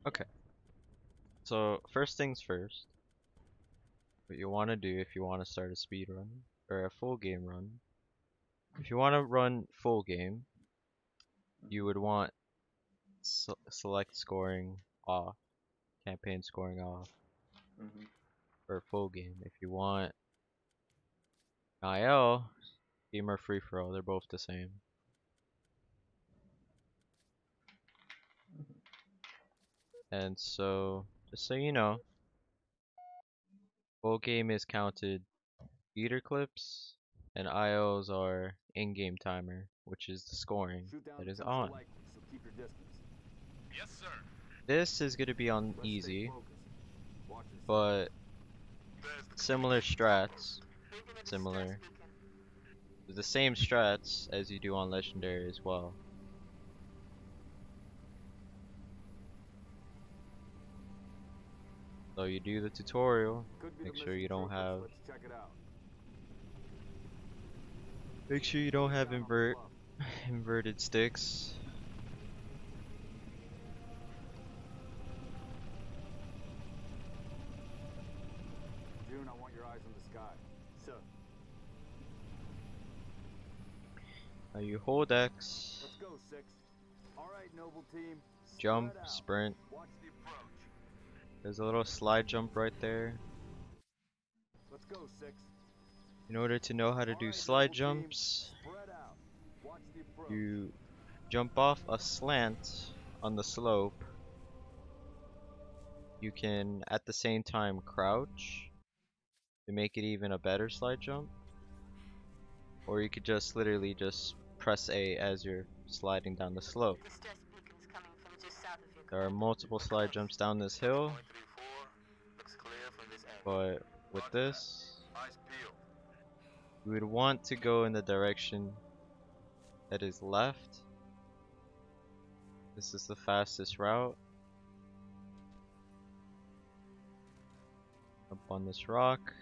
Okay, so first things first, what you want to do if you want to start a speed run or a full game run. If you want to run full game, you would want select scoring off, campaign scoring off Mm-hmm. for full game. If you want IL, game or free for all, they're both the same. And so, just so you know, full game is counted theater clips, and IOs are in-game timer, which is the scoring Shoot down that is attempts are on. likely, so keep your distance. Yes, sir. This is going to be on Let's stay easy, focused. Watch your step. but There's the similar Contingency checkpoint. strats, similar, the same strats as you do on Legendary as well. So you do the tutorial, Could be make the sure you missing don't troopers. have, Let's check it out. make sure you don't have Down on the bluff. inverted sticks. June, I want your eyes on the sky. Sir. Now you hold X, Let's go, 6. Alright, noble team. jump, Spread out. sprint. Watch the approach. There's a little slide jump right there. Let's go, 6. In order to know how to do Alright, slide noble team. jumps, Spread out. Watch the approach. you jump off a slant on the slope. You can at the same time crouch to make it even a better slide jump, or you could just literally just press A as you're sliding down the slope. There are multiple slide jumps down this hill, Looks clear from this angle. but with this, Eyes peeled. you would want to go in the direction that is left. This is the fastest route. Up on this rock.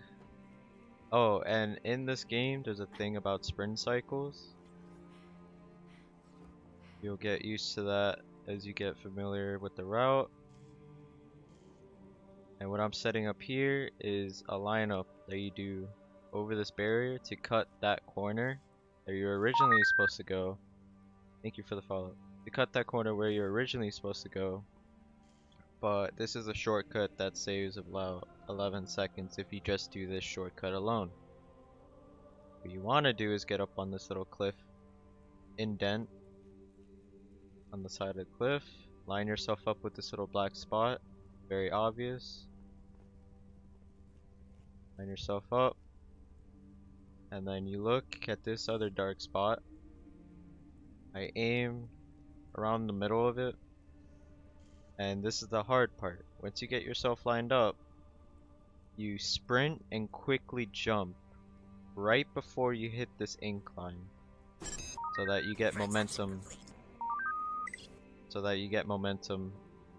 Oh, and in this game, there's a thing about sprint cycles. You'll get used to that as you get familiar with the route. And what I'm setting up here is a lineup that you do over this barrier to cut that corner that you're originally supposed to go. Thank you for the follow. To cut that corner where you're originally supposed to go. But this is a shortcut that saves about 11 seconds if you just do this shortcut alone. What you want to do is get up on this little cliff indent on the side of the cliff. Line yourself up with this little black spot. Very obvious. Line yourself up. And then you look at this other dark spot. I aim around the middle of it. And this is the hard part. Once you get yourself lined up, you sprint and quickly jump right before you hit this incline. So that you get momentum. So that you get momentum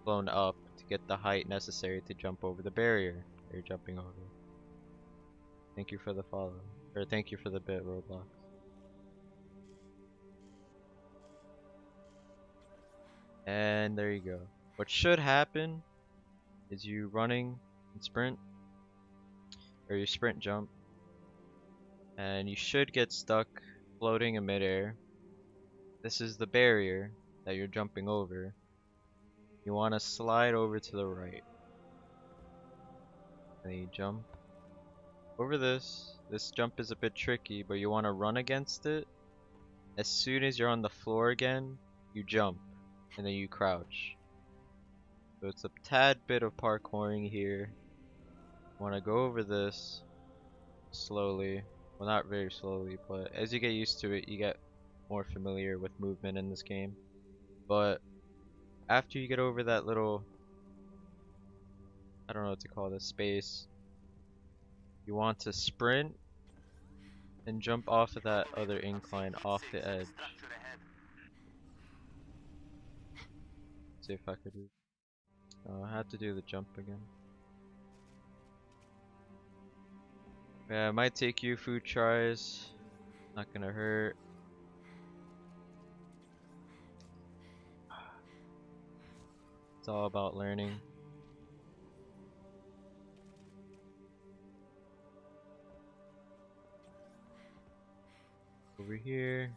blown up to get the height necessary to jump over the barrier that you're jumping over. Thank you for the follow. Or thank you for the bit, Roblox. And there you go. What should happen is you running and sprint, or you sprint jump, and you should get stuck floating in midair. This is the barrier that you're jumping over. You want to slide over to the right. And you jump over this. This jump is a bit tricky, but you want to run against it. As soon as you're on the floor again, you jump, and then you crouch. So it's a tad bit of parkouring here. Want to go over this slowly. Well, not very slowly, but as you get used to it, you get more familiar with movement in this game. But after you get over that little, I don't know what to call this, space, you want to sprint and jump off of that other incline off the edge. See if I could do. I have to do the jump again. Yeah, it might take you a few tries. Not gonna hurt. It's all about learning. Over here.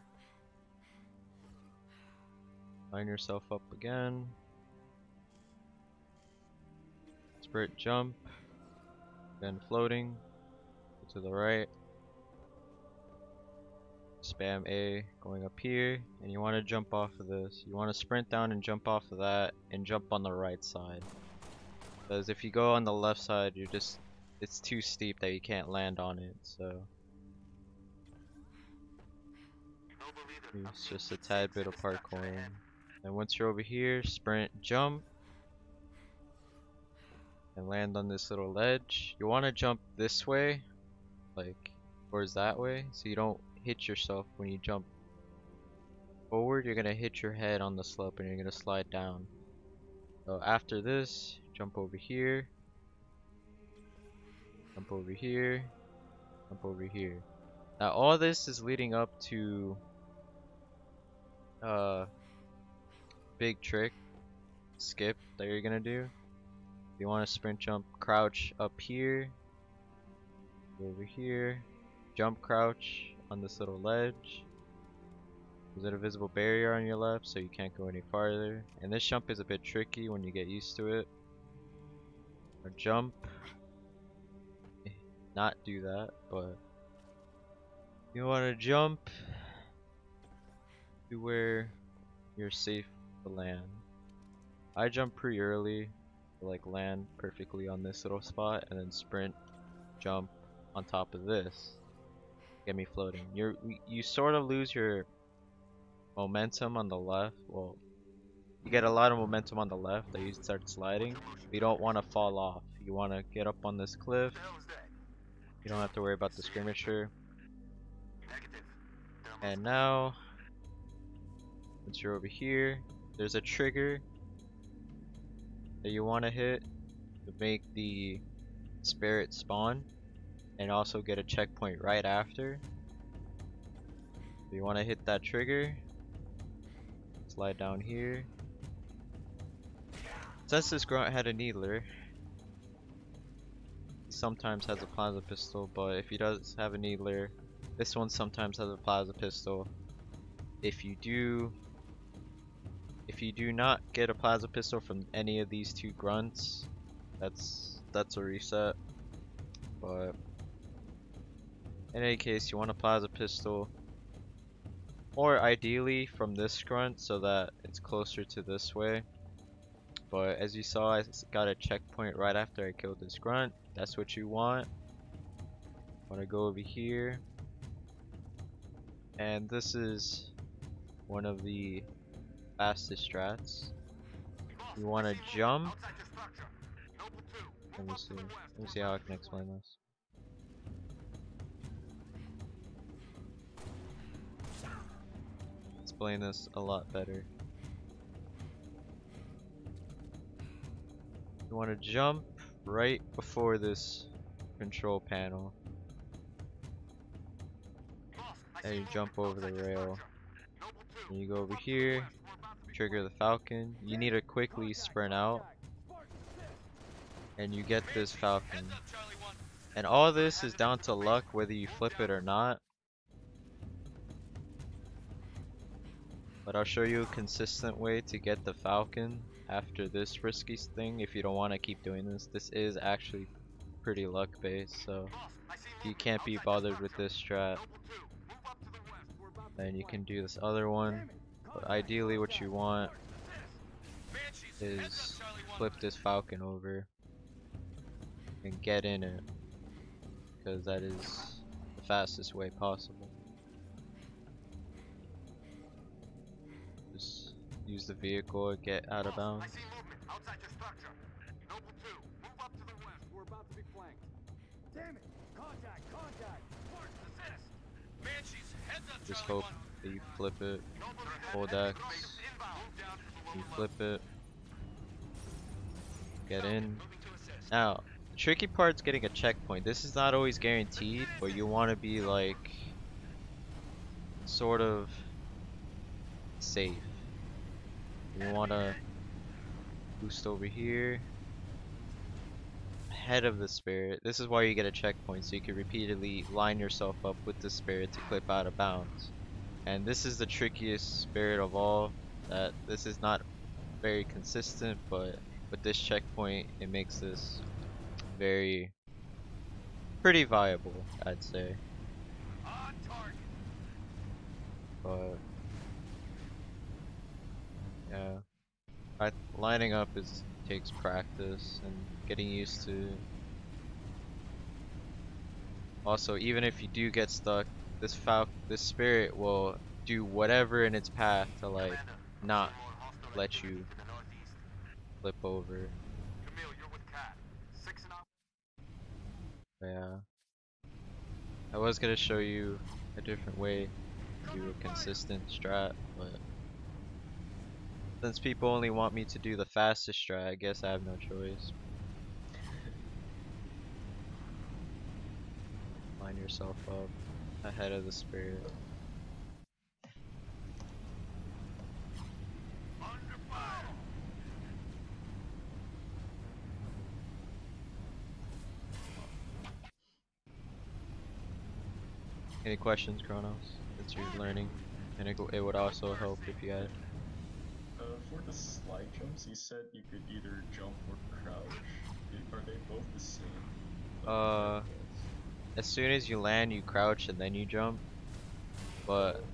Line yourself up again. Sprint jump. Then floating. Go to the right. Spam A going up here. And you want to jump off of this. You want to sprint down and jump off of that. And jump on the right side. Because if you go on the left side, you're just... it's too steep that you can't land on it. So... it's just a tad bit of parkour. And once you're over here, sprint, jump, and land on this little ledge. You want to jump this way, like towards that way, so you don't hit yourself when you jump forward. You're gonna hit your head on the slope, and you're gonna slide down. So after this, jump over here, jump over here, jump over here. Now all this is leading up to big trick skip that you're gonna do. You want to sprint jump crouch up here, go over here, jump crouch on this little ledge. There's an invisible barrier on your left so you can't go any farther, and this jump is a bit tricky when you get used to it. Or jump, not do that, but you want to jump to where you're safe to land. I jump pretty early to like land perfectly on this little spot, and then sprint jump on top of this, get me floating. You sort of lose your momentum on the left. Well, you get a lot of momentum on the left that you start sliding. But you don't want to fall off. You want to get up on this cliff. You don't have to worry about the skirmisher. And now, once you're over here, there's a trigger that you want to hit to make the spirit spawn, and also get a checkpoint right after. So you want to hit that trigger, slide down here. Since this grunt had a needler, he sometimes has a plasma pistol, but if he does have a needler, this one sometimes has a plasma pistol. If you do not get a plasma pistol from any of these two grunts, that's a reset. But in any case, you want a plasma pistol, or ideally from this grunt so that it's closer to this way. But as you saw, I got a checkpoint right after I killed this grunt. That's what you want. Want to go over here, and this is one of the fastest strats. You want to jump. Let me see how I can explain this. Explain this a lot better. You want to jump right before this control panel, and you jump over the rail. And you go over here, trigger the falcon. You need to quickly sprint out, and you get this falcon. And all this is down to luck, whether you flip it or not. But I'll show you a consistent way to get the falcon after this risky thing if you don't want to keep doing this. This is actually pretty luck based, so you can't be bothered with this strat. Then you can do this other one, but ideally what you want is flip this falcon over and get in it, because that is the fastest way possible. Just use the vehicle and get out of bounds. Just hope that you flip it, hold X, you flip it, get in. Now, the tricky part's getting a checkpoint. This is not always guaranteed, but you want to be like sort of safe. You want to Boost over here. Ahead of the spirit. This is why you get a checkpoint, so you can repeatedly line yourself up with the spirit to clip out of bounds. And this is the trickiest spirit of all. That this is not very consistent, but with this checkpoint, it makes this pretty viable, I'd say. On target. But yeah, lining up takes practice and getting used to. Also, even if you do get stuck, this spirit will do whatever in its path to like Commander, not more hostile let activity you to the northeast. flip over. Camille, you're with Cat. 6 and out. But yeah, I was gonna show you a different way to do a consistent strat, but since people only want me to do the fastest strat, I guess I have no choice. Line yourself up ahead of the spirit. Under fire. Any questions, Chronos? That you're learning, and it would also help if you had. For the slide jumps, you said you could either jump or crouch. Are they both the same? As soon as you land, you crouch and then you jump. But Okay.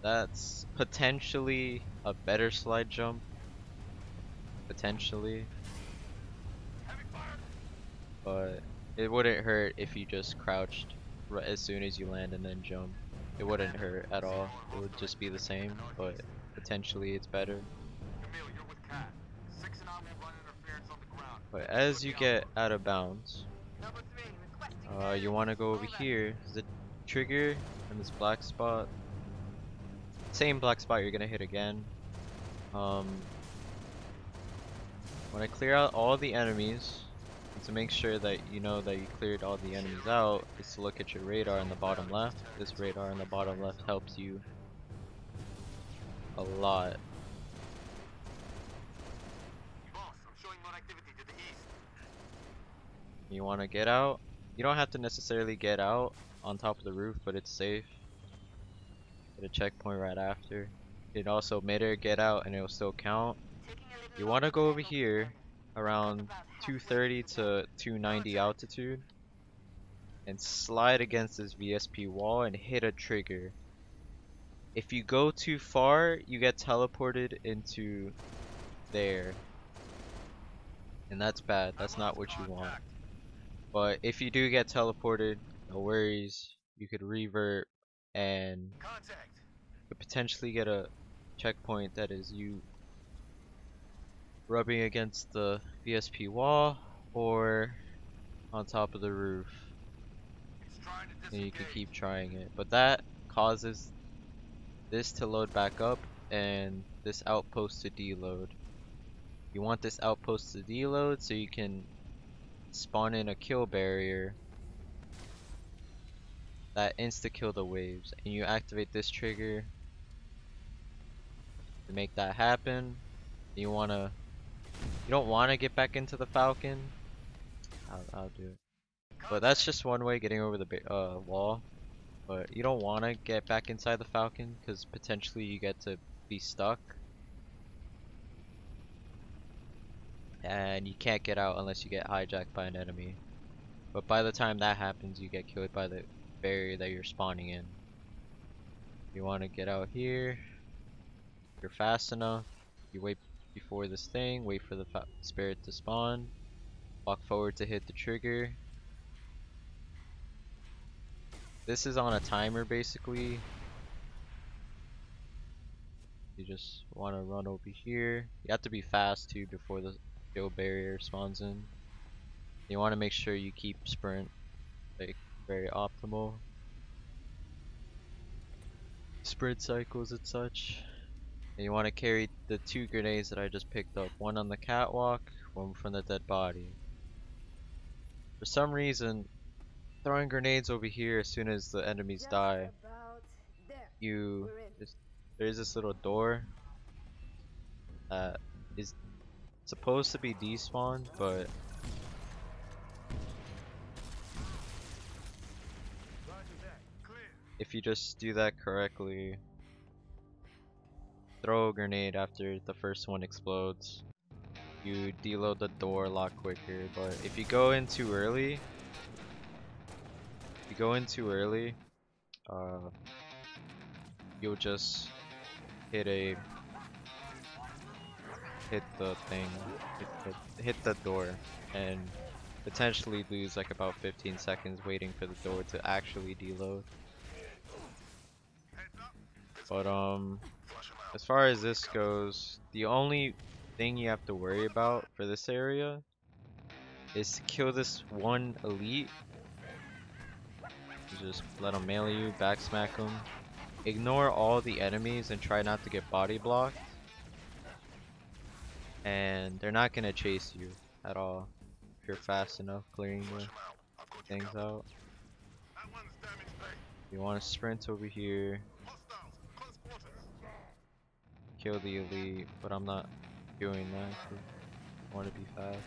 that's potentially a better slide jump. Potentially. Heavy fire. But it wouldn't hurt if you just crouched as soon as you land and then jump. It wouldn't hurt at all. It would just be the same, but potentially it's better. Camille, you're with Cat. 6 and out will run interference on the ground. But as you get out of bounds, Number 3, requesting you want to go over here. The trigger and this black spot. Same black spot you're gonna hit again. When I clear out all the enemies, and to make sure that you know that you cleared all the enemies out, is to look at your radar in the bottom left. This radar in the bottom left helps you a lot. Boss, I'm showing more activity to the east. You want to get out. You don't have to necessarily get out on top of the roof, but it's safe. Get a checkpoint right after. It also mid-air get out and it will still count. You want to go over here around 230 to 290 altitude and slide against this VSP wall and hit a trigger. If you go too far, you get teleported into there, and that's bad. That's not what you want. But if you do get teleported, no worries. You could revert and Contact. could potentially get a checkpoint that is you rubbing against the VSP wall or on top of the roof. It's trying to And you disengage. can keep trying it. But that causes this to load back up and this outpost to deload. You want this outpost to deload so you can spawn in a kill barrier that insta-kill the waves, and you activate this trigger to make that happen. You don't wanna get back into the falcon. I'll do it. But that's just one way getting over the wall. But you don't wanna get back inside the falcon because potentially you get to be stuck. And you can't get out unless you get hijacked by an enemy. But by the time that happens, you get killed by the barrier that you're spawning in. You want to get out here. If you're fast enough, you wait before this thing, wait for the spirit to spawn, walk forward to hit the trigger. This is on a timer basically. You just want to run over here. You have to be fast too before the kill barrier spawns in. You want to make sure you keep sprint like very optimal. Sprint cycles and such. And you want to carry the 2 grenades that I just picked up. One on the catwalk, one from the dead body. For some reason, throwing grenades over here as soon as the enemies die, there's this little door that is supposed to be despawned, but if you just do that correctly, throw a grenade after the first one explodes, you deload the door a lot quicker. But if you go in too early, you'll just hit the thing, hit the door, and potentially lose like about 15 seconds waiting for the door to actually deload. But as far as this goes, the only thing you have to worry about for this area is to kill this one elite. You just let him melee you, back smack him. Ignore all the enemies and try not to get body blocked. And they're not gonna chase you at all if you're fast enough clearing the things out. You want to sprint over here, kill the elite, but I'm not doing that because I want to be fast.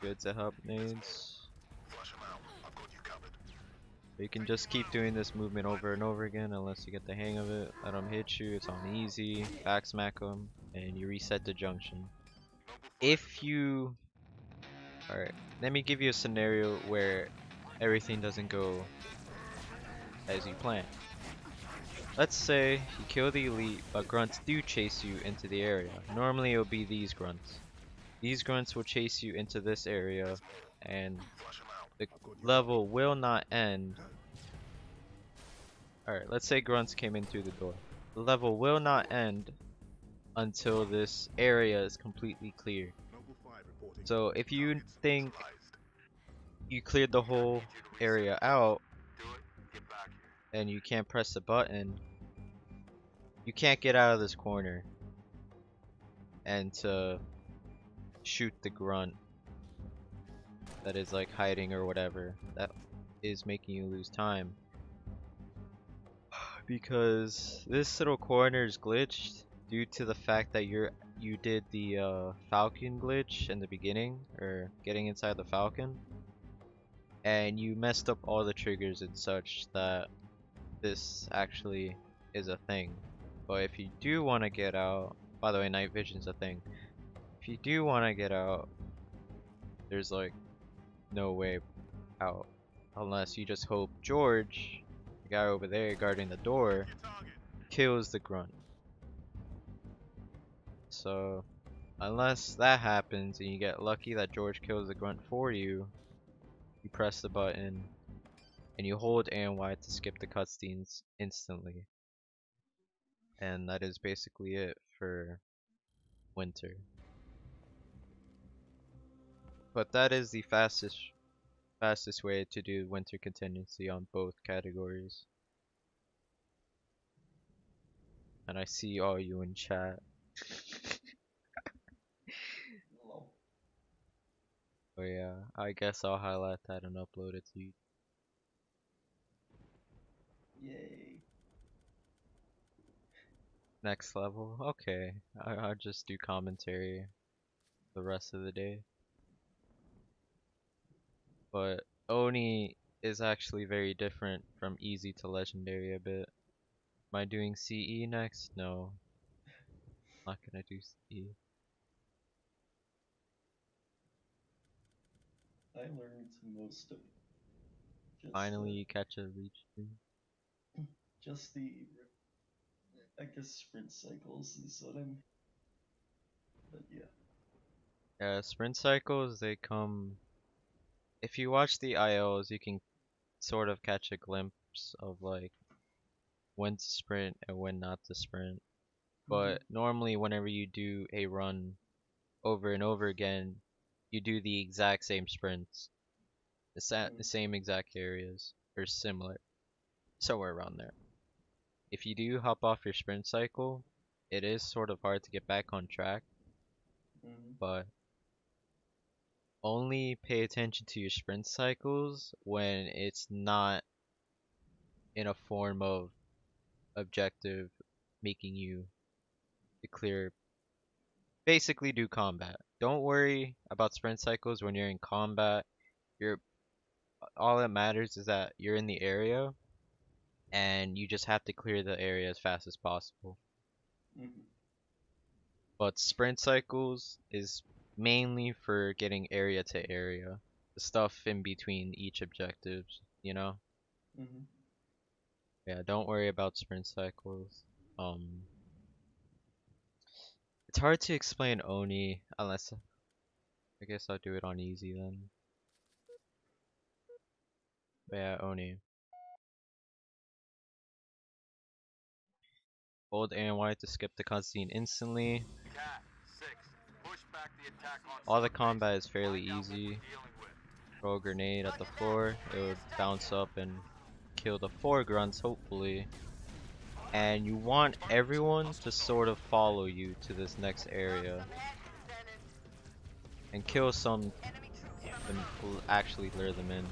Good to help nades. You can just keep doing this movement over and over again unless you get the hang of it. Let them hit you, it's on easy, back smack them, and you reset the junction. If you... Alright, let me give you a scenario where everything doesn't go as you plan. Let's say you kill the elite, but grunts do chase you into the area. Normally it will be these grunts. These grunts will chase you into this area, and the level will not end. Alright, let's say grunts came in through the door. The level will not end until this area is completely clear. So if you think you cleared the whole area out and you can't press the button, you can't get out of this corner and to shoot the grunt that is like hiding or whatever that is making you lose time, because this little corner is glitched due to the fact that you did the falcon glitch in the beginning, or getting inside the falcon, and you messed up all the triggers and such that this actually is a thing. But if you do want to get out, by the way, night vision's a thing. If you do want to get out, there's like no way out unless you just hope George, the guy over there guarding the door, kills the grunt. So unless that happens and you get lucky that George kills the grunt for you, you press the button and you hold A and Y to skip the cutscenes instantly. And that is basically it for winter. But that is the fastest way to do winter contingency on both categories. And I see all you in chat. Oh yeah, I guess I'll highlight that and upload it to you. Yay. Next level? Okay, I'll just do commentary the rest of the day. But Oni is actually very different from easy to legendary a bit. Am I doing CE next? No. Not gonna do CE. I learned most of it. Just, Finally you catch a reach thing. Just the, I guess, sprint cycles is what I'm, but yeah. Yeah, sprint cycles, they come... If you watch the ILs, you can sort of catch a glimpse of like when to sprint and when not to sprint. But normally whenever you do a run over and over again, you do the exact same sprints. The same exact areas, or similar. Somewhere around there. If you do hop off your sprint cycle, it is sort of hard to get back on track. But only pay attention to your sprint cycles when it's not in a form of objective making you clear, basically do combat. Don't worry about sprint cycles when you're in combat. You're all that matters is that you're in the area and you just have to clear the area as fast as possible. Mm-hmm. But sprint cycles is mainly for getting area to area. The stuff in between each objectives, you know? Mm-hmm. Yeah, don't worry about sprint cycles. Um, it's hard to explain Oni unless I guess I'll do it on easy then. But yeah, Oni. Hold A and Y to skip the cutscene instantly. Cat 6, push back the attack on All the South combat base. is fairly Find out what we're easy. dealing with. Throw a grenade at the floor. It would bounce up and kill the 4 grunts, hopefully. And you want everyone to sort of follow you to this next area. And kill some and actually lure them in.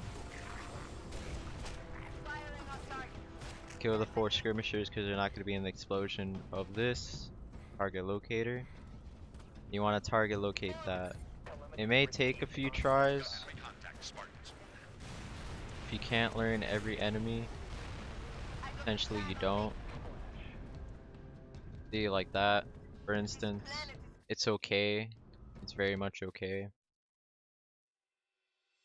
Kill the 4 skirmishers because they're not going to be in the explosion of this target locator. You want to target locate that. It may take a few tries. If you can't learn every enemy, potentially you don't. See, like that, for instance, it's okay. It's very much okay.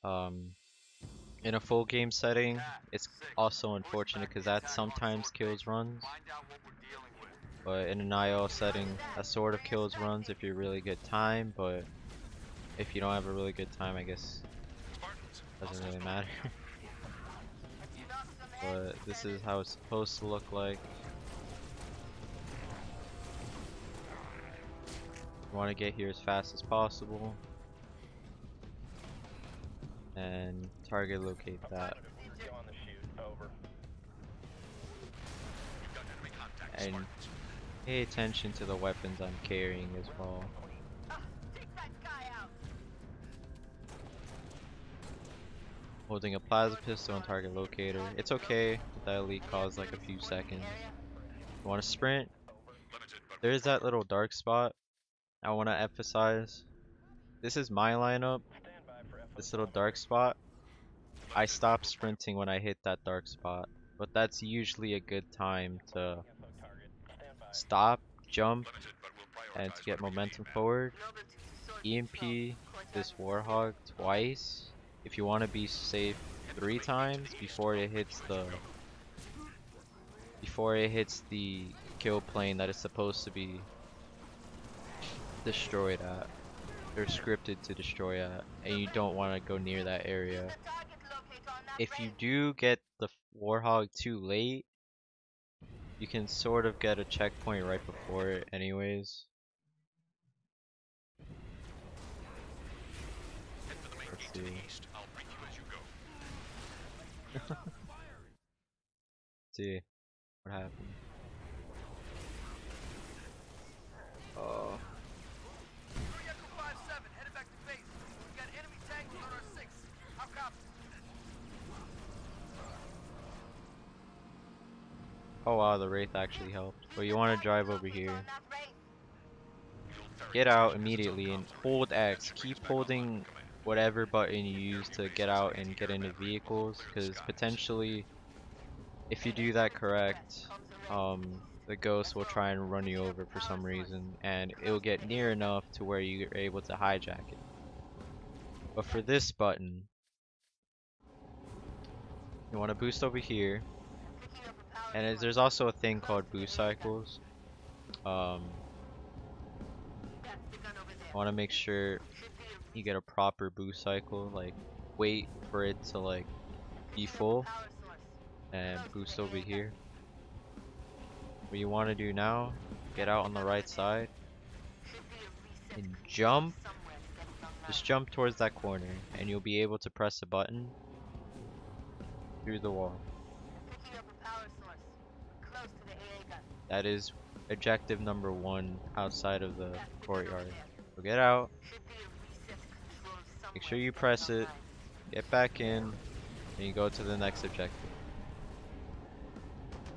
In a full game setting, it's also unfortunate because that sometimes kills runs. But in an IL setting, that sort of kills runs if you really good time, but if you don't have a really good time, I guess it doesn't really matter. But this is how it's supposed to look like. You want to get here as fast as possible and target locate that. And pay attention to the weapons I'm carrying as well. Holding a plasma pistol and target locator. It's okay, that elite calls like a few seconds. You want to sprint? There's that little dark spot I want to emphasize. This is my lineup. This little dark spot. I stop sprinting when I hit that dark spot, but that's usually a good time to stop, jump, and to get momentum forward. EMP this Warhog twice if you want to be safe 3 times before it hits the kill plane that is supposed to be destroyed at. They're scripted to destroy at, and you don't want to go near that area. If you do get the Warhog too late, you can sort of get a checkpoint right before it anyways. Let's see. See what happened. Oh. Oh wow, the Wraith actually helped. But you want to drive over here. Get out immediately and hold X. Keep holding whatever button you use to get out and get into vehicles, because potentially if you do that correct, the ghost will try and run you over for some reason, and it'll get near enough to where you're able to hijack it. But for this button, you want to boost over here, and there's also a thing called boost cycles. Want to make sure you get a proper boost cycle, like wait for it to like be full and boost over here. What you want to do now, get out on the right side and jump. Just jump towards that corner and you'll be able to press a button through the wall. That is objective number 1 outside of the courtyard. So get out Make sure you press it, get back in, and you go to the next objective.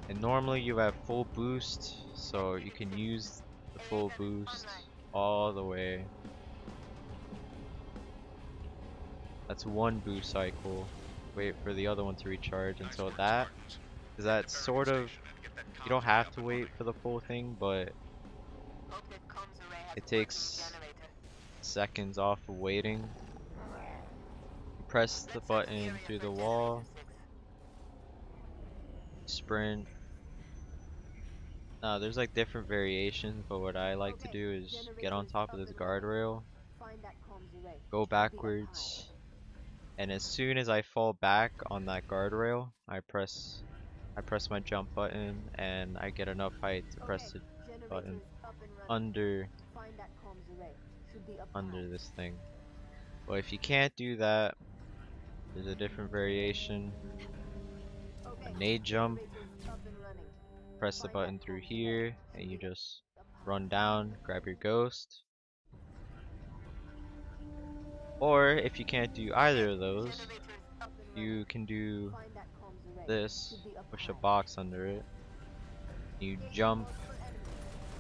And normally you have full boost, so you can use the full boost all the way. That's one boost cycle. Wait for the other one to recharge until that. Because that's sort of, you don't have to wait for the full thing, but it takes seconds off of waiting. You press the button through the wall, sprint. There's like different variations, but what I like to do is get on top of this guardrail, go backwards, and as soon as I fall back on that guardrail, I press my jump button, and I get enough height to press the button under this thing. But if you can't do that, there's a different variation. A nade jump. Press the button through here, and you just run down, grab your ghost. Or if you can't do either of those, you can do this, push a box under it, you jump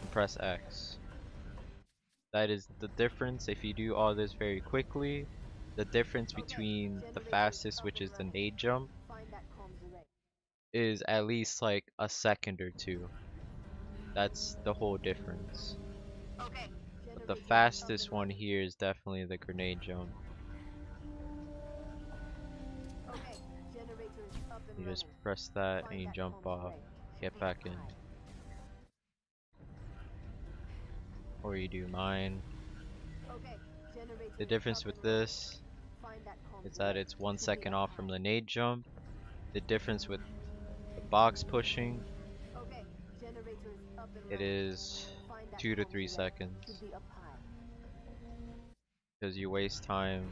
and press X. That is the difference. If you do all this very quickly, the difference between the fastest, which is the nade jump, is at least like a second or two. That's the whole difference. But the fastest one here is definitely the grenade jump. You just press that and you jump off, get back in. Or you do mine. The difference with this is that it's 1 second off from the nade jump. The difference with the box pushing, it is 2 to 3 seconds. Because you waste time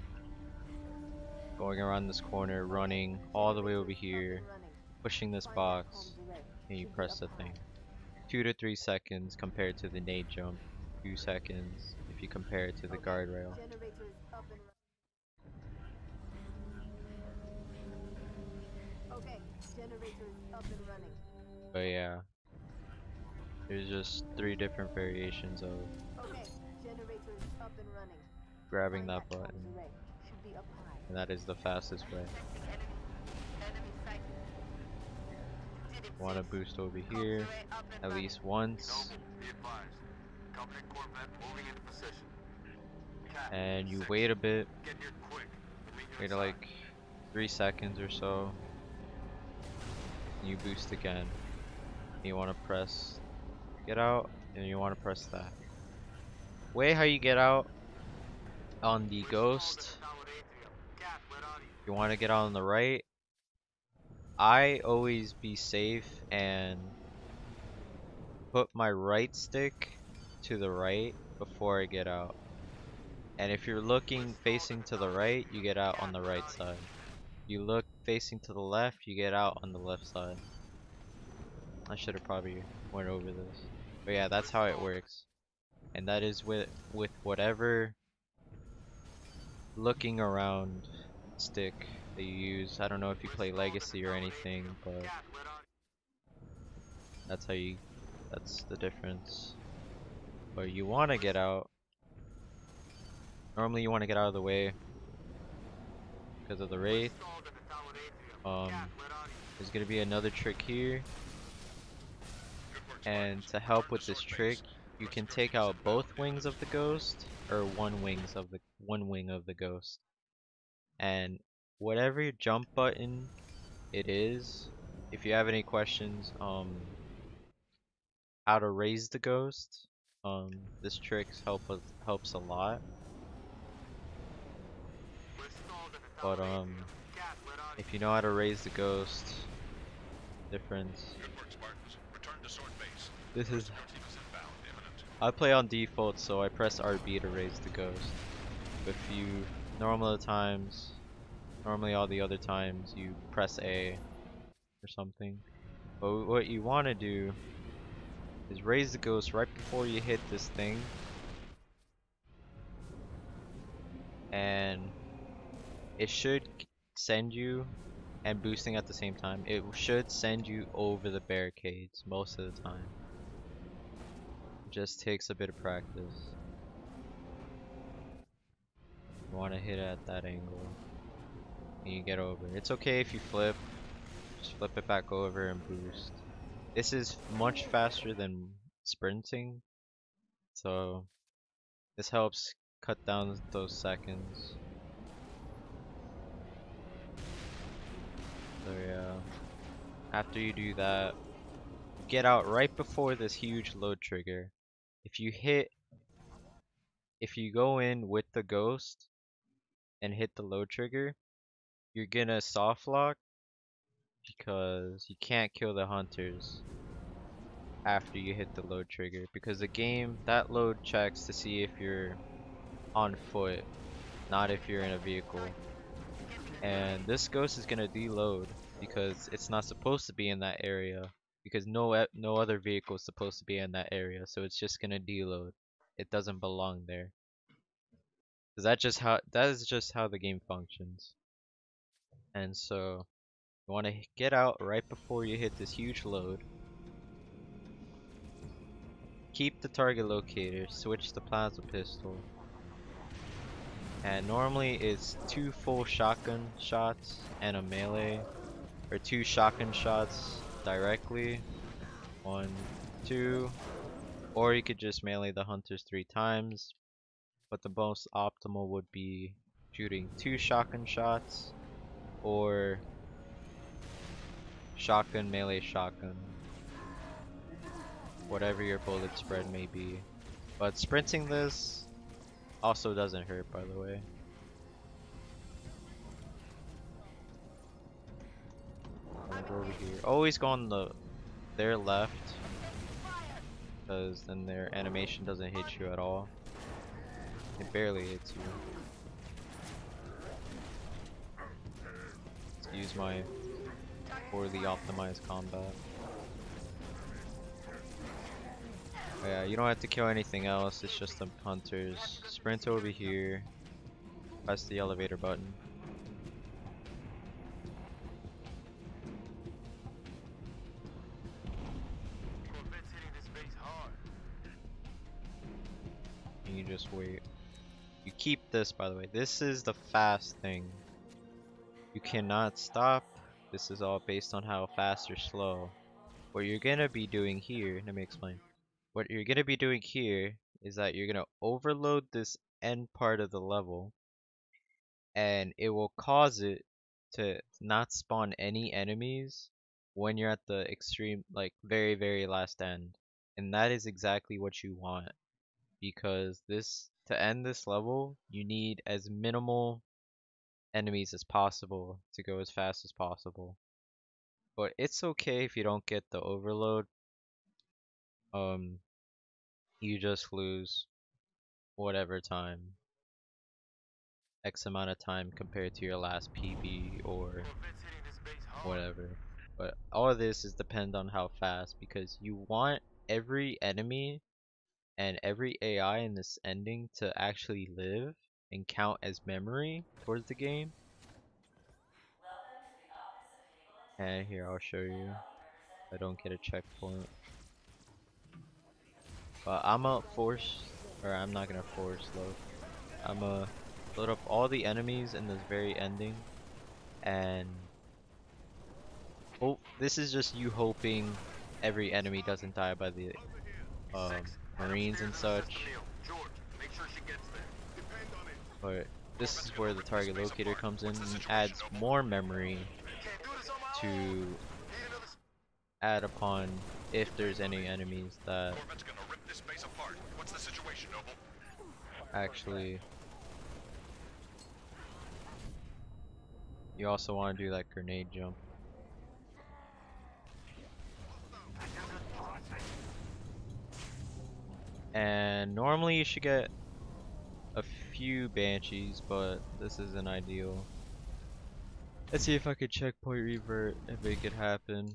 going around this corner, running all the way over here, pushing this box, and you press the thing. 2 to 3 seconds compared to the nade jump. 2 seconds if you compare it to the guardrail. But yeah, there's just 3 different variations of grabbing that button, and that is the fastest way. Want to boost over here at least once, and you wait a bit, wait like 3 seconds or so, and you boost again. You want to press get out, and you want to press that. Way how you get out on the ghost, you want to get out on the right. I always be safe and put my right stick to the right before I get out. And if you're looking facing to the right, you get out on the right side. You look facing to the left, you get out on the left side. I should have probably went over this. But yeah, that's how it works. And that is with whatever looking around stick that you use. I don't know if you play Legacy or anything, but that's the difference. But you want to get out. Normally you want to get out of the way because of the Wraith. There's going to be another trick here. And to help with this trick, you can take out both wings of the ghost, or one wing of the ghost. And whatever your jump button it is, if you have any questions how to raise the ghost, this trick helps a lot. But if you know how to raise the ghost, difference. This is, I play on default, so I press RB to raise the ghost. If you normally all the other times you press A or something. But what you want to do is raise the ghost right before you hit this thing, and it should send you, and boosting at the same time, it should send you over the barricades most of the time. It just takes a bit of practice. You want to hit it at that angle, and you get over. It's okay if you flip, just flip it back over and boost. This is much faster than sprinting, so this helps cut down those seconds. So yeah, after you do that, get out right before this huge load trigger. If you go in with the ghost and hit the load trigger, you're gonna soft lock because you can't kill the hunters after you hit the load trigger, because the game, that load checks to see if you're on foot, not if you're in a vehicle. And this ghost is gonna deload because it's not supposed to be in that area, because no other vehicle is supposed to be in that area, so it's just gonna deload. It doesn't belong there. Cause that is just how the game functions. And so you want to get out right before you hit this huge load. Keep the target locator, switch the plasma pistol. And normally it's 2 full shotgun shots and a melee, or 2 shotgun shots directly. 1, 2, or you could just melee the hunters 3 times. But the most optimal would be shooting 2 shotgun shots or shotgun, melee, shotgun, whatever your bullet spread may be. But sprinting this also doesn't hurt, by the way. I'm gonna go over here. Always go on their left, because then their animation doesn't hit you at all. It barely hits you. Let's use my poorly optimized combat. Yeah, you don't have to kill anything else, it's just the hunters. Sprint over here, press the elevator button. Corvette's hitting this base hard. And you just wait. You keep this, by the way. This is the fast thing. You cannot stop. This is all based on how fast or slow. What you're gonna be doing here, let me explain. What you're gonna be doing here is that you're gonna overload this end part of the level, and it will cause it to not spawn any enemies when you're at the extreme, like very last end. And that is exactly what you want, because to end this level, you need as minimal enemies as possible to go as fast as possible. But it's okay if you don't get the overload. You just lose whatever time, X amount of time compared to your last PB or Corvette's hitting this base hard. whatever. But all of this is depend on how fast, because you want every enemy and every AI in this ending to actually live and count as memory towards the game. And here, I'll show you. I don't get a checkpoint. But I'm not gonna force load. I'm gonna load up all the enemies in this very ending, and this is just you hoping every enemy doesn't die by the Marines and such. George, make sure she gets there. Depend on it. But this is where the target locator comes in and adds more memory Can't do this on my own. to Need another add upon if there's any enemies that Corvette's gonna rip this base apart. What's the situation, Noble? actually. You also want to do that grenade jump. And normally you should get a few banshees, but this isn't ideal. Let's see if I could checkpoint revert if it could happen.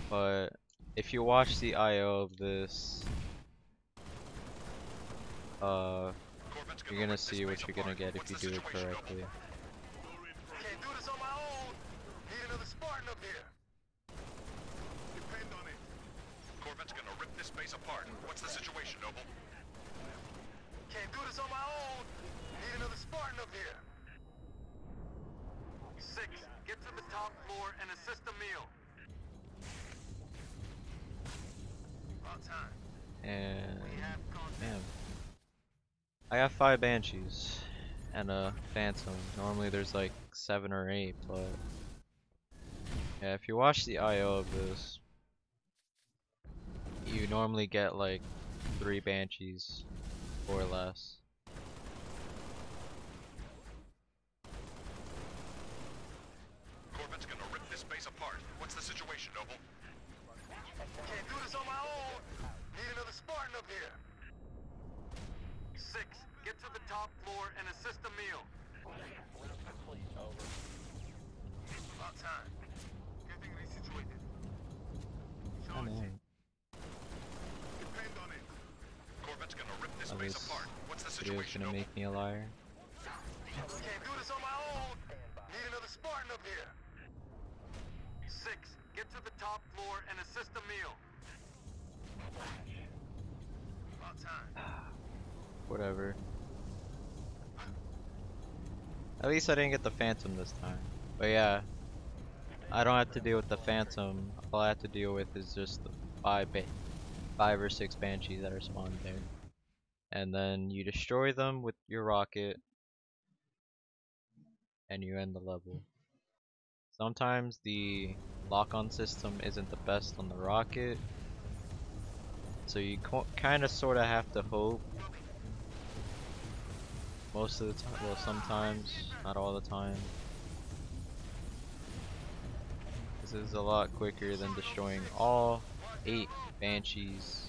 But if you watch the IO of this, you're gonna see what you're gonna get if you do it correctly. space apart. What's the situation, Noble? Can't do this on my own. Need another Spartan up here. 6, get to the top floor and assist Emil. About time. And We have contact. man, I got 5 banshees and a phantom. Normally there's like 7 or 8, but yeah, if you watch the IO of this, you normally get like 3 banshees or less. Corvette's gonna rip this base apart. What's the situation, Noble? Can't do this on my own. Need another Spartan up here. 6, get to the top floor and assist Emil. About time. Getting resituated. I know. Depend on it. Corvette's gonna rip this Oh, base this apart. What's the video's situation, gonna Noble? make me a liar. Can't do this on my own. Need another Spartan up here. 6, get to the top floor and assist Emil. About time. Whatever. At least I didn't get the phantom this time. But yeah, I don't have to deal with the phantom. All I have to deal with is just the 5 or 6 banshees that are spawned there. And then you destroy them with your rocket and you end the level. Sometimes the lock-on system isn't the best on the rocket, so you kind of sort of have to hope. Most of the time, well, sometimes, not all the time. This is a lot quicker than destroying all 8 banshees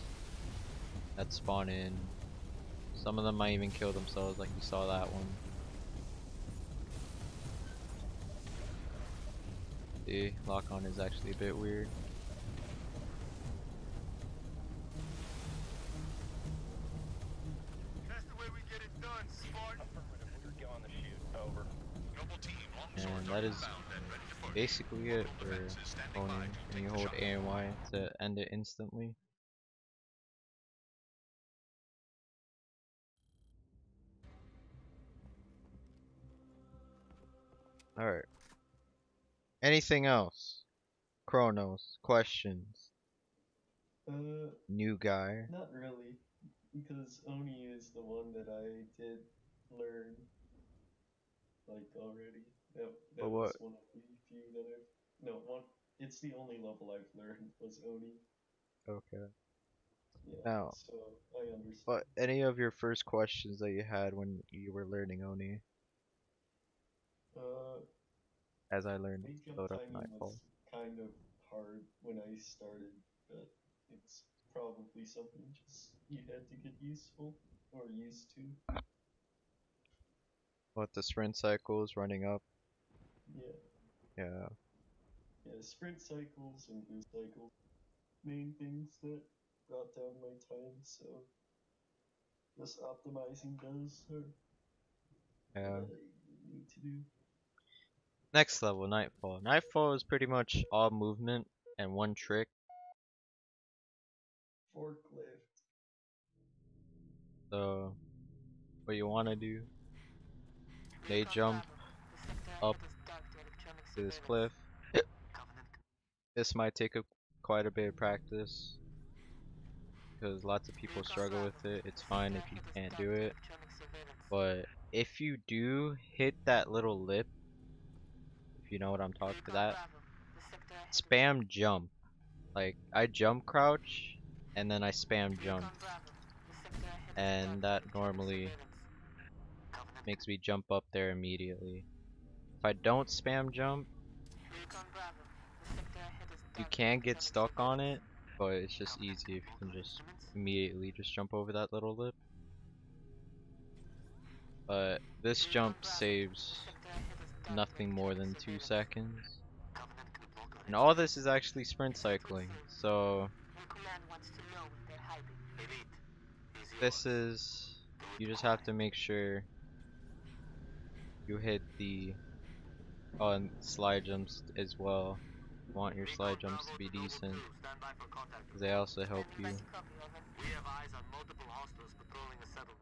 that spawn in. Some of them might even kill themselves, like you saw that one. The lock-on is actually a bit weird. That's the way we get it done, Spartan. We're on the shoot. Over. Noble team, And longswords that are is inbound and ready to push. basically it for Defenses standing owning, by to and take you the hold shot. A and Y to end it instantly. Alright. Anything else? Chronos, questions? New guy. Not really, because Oni is the one that I did learn, like, already. That But was what? one of the few that I've... No, one... It's the only level I've learned was Oni. Okay. Yeah, Now, so I understand. but any of your first questions that you had when you were learning Oni, Uh, as I learned wake up load up timing Nightfall. was kind of hard when I started, but it's probably something just you had to get useful, or used to. What, the sprint cycles running up? Yeah. Yeah. Yeah, sprint cycles and boost cycles, main things that brought down my time, so just optimizing those are Yeah. what I need to do. Next level, Nightfall. Nightfall is pretty much all movement and one trick. Forklift. So, what you want to do, they jump up to this cliff. This might take quite a bit of practice, because lots of people struggle with it. It's fine if you can't do it, but if you do hit that little lip, if you know what I'm talking about, spam jump. Like, I jump crouch and then I spam jump, and that normally makes me jump up there immediately. If I don't spam jump, you can get stuck on it, but it's just easy if you can just immediately just jump over that little lip. But this jump saves nothing more than 2 seconds. And all this is actually sprint cycling, so this is, you just have to make sure you hit the slide jumps as well. You want your slide jumps to be decent, because they also help you. We have eyes on multiple hostiles patrolling a settlement.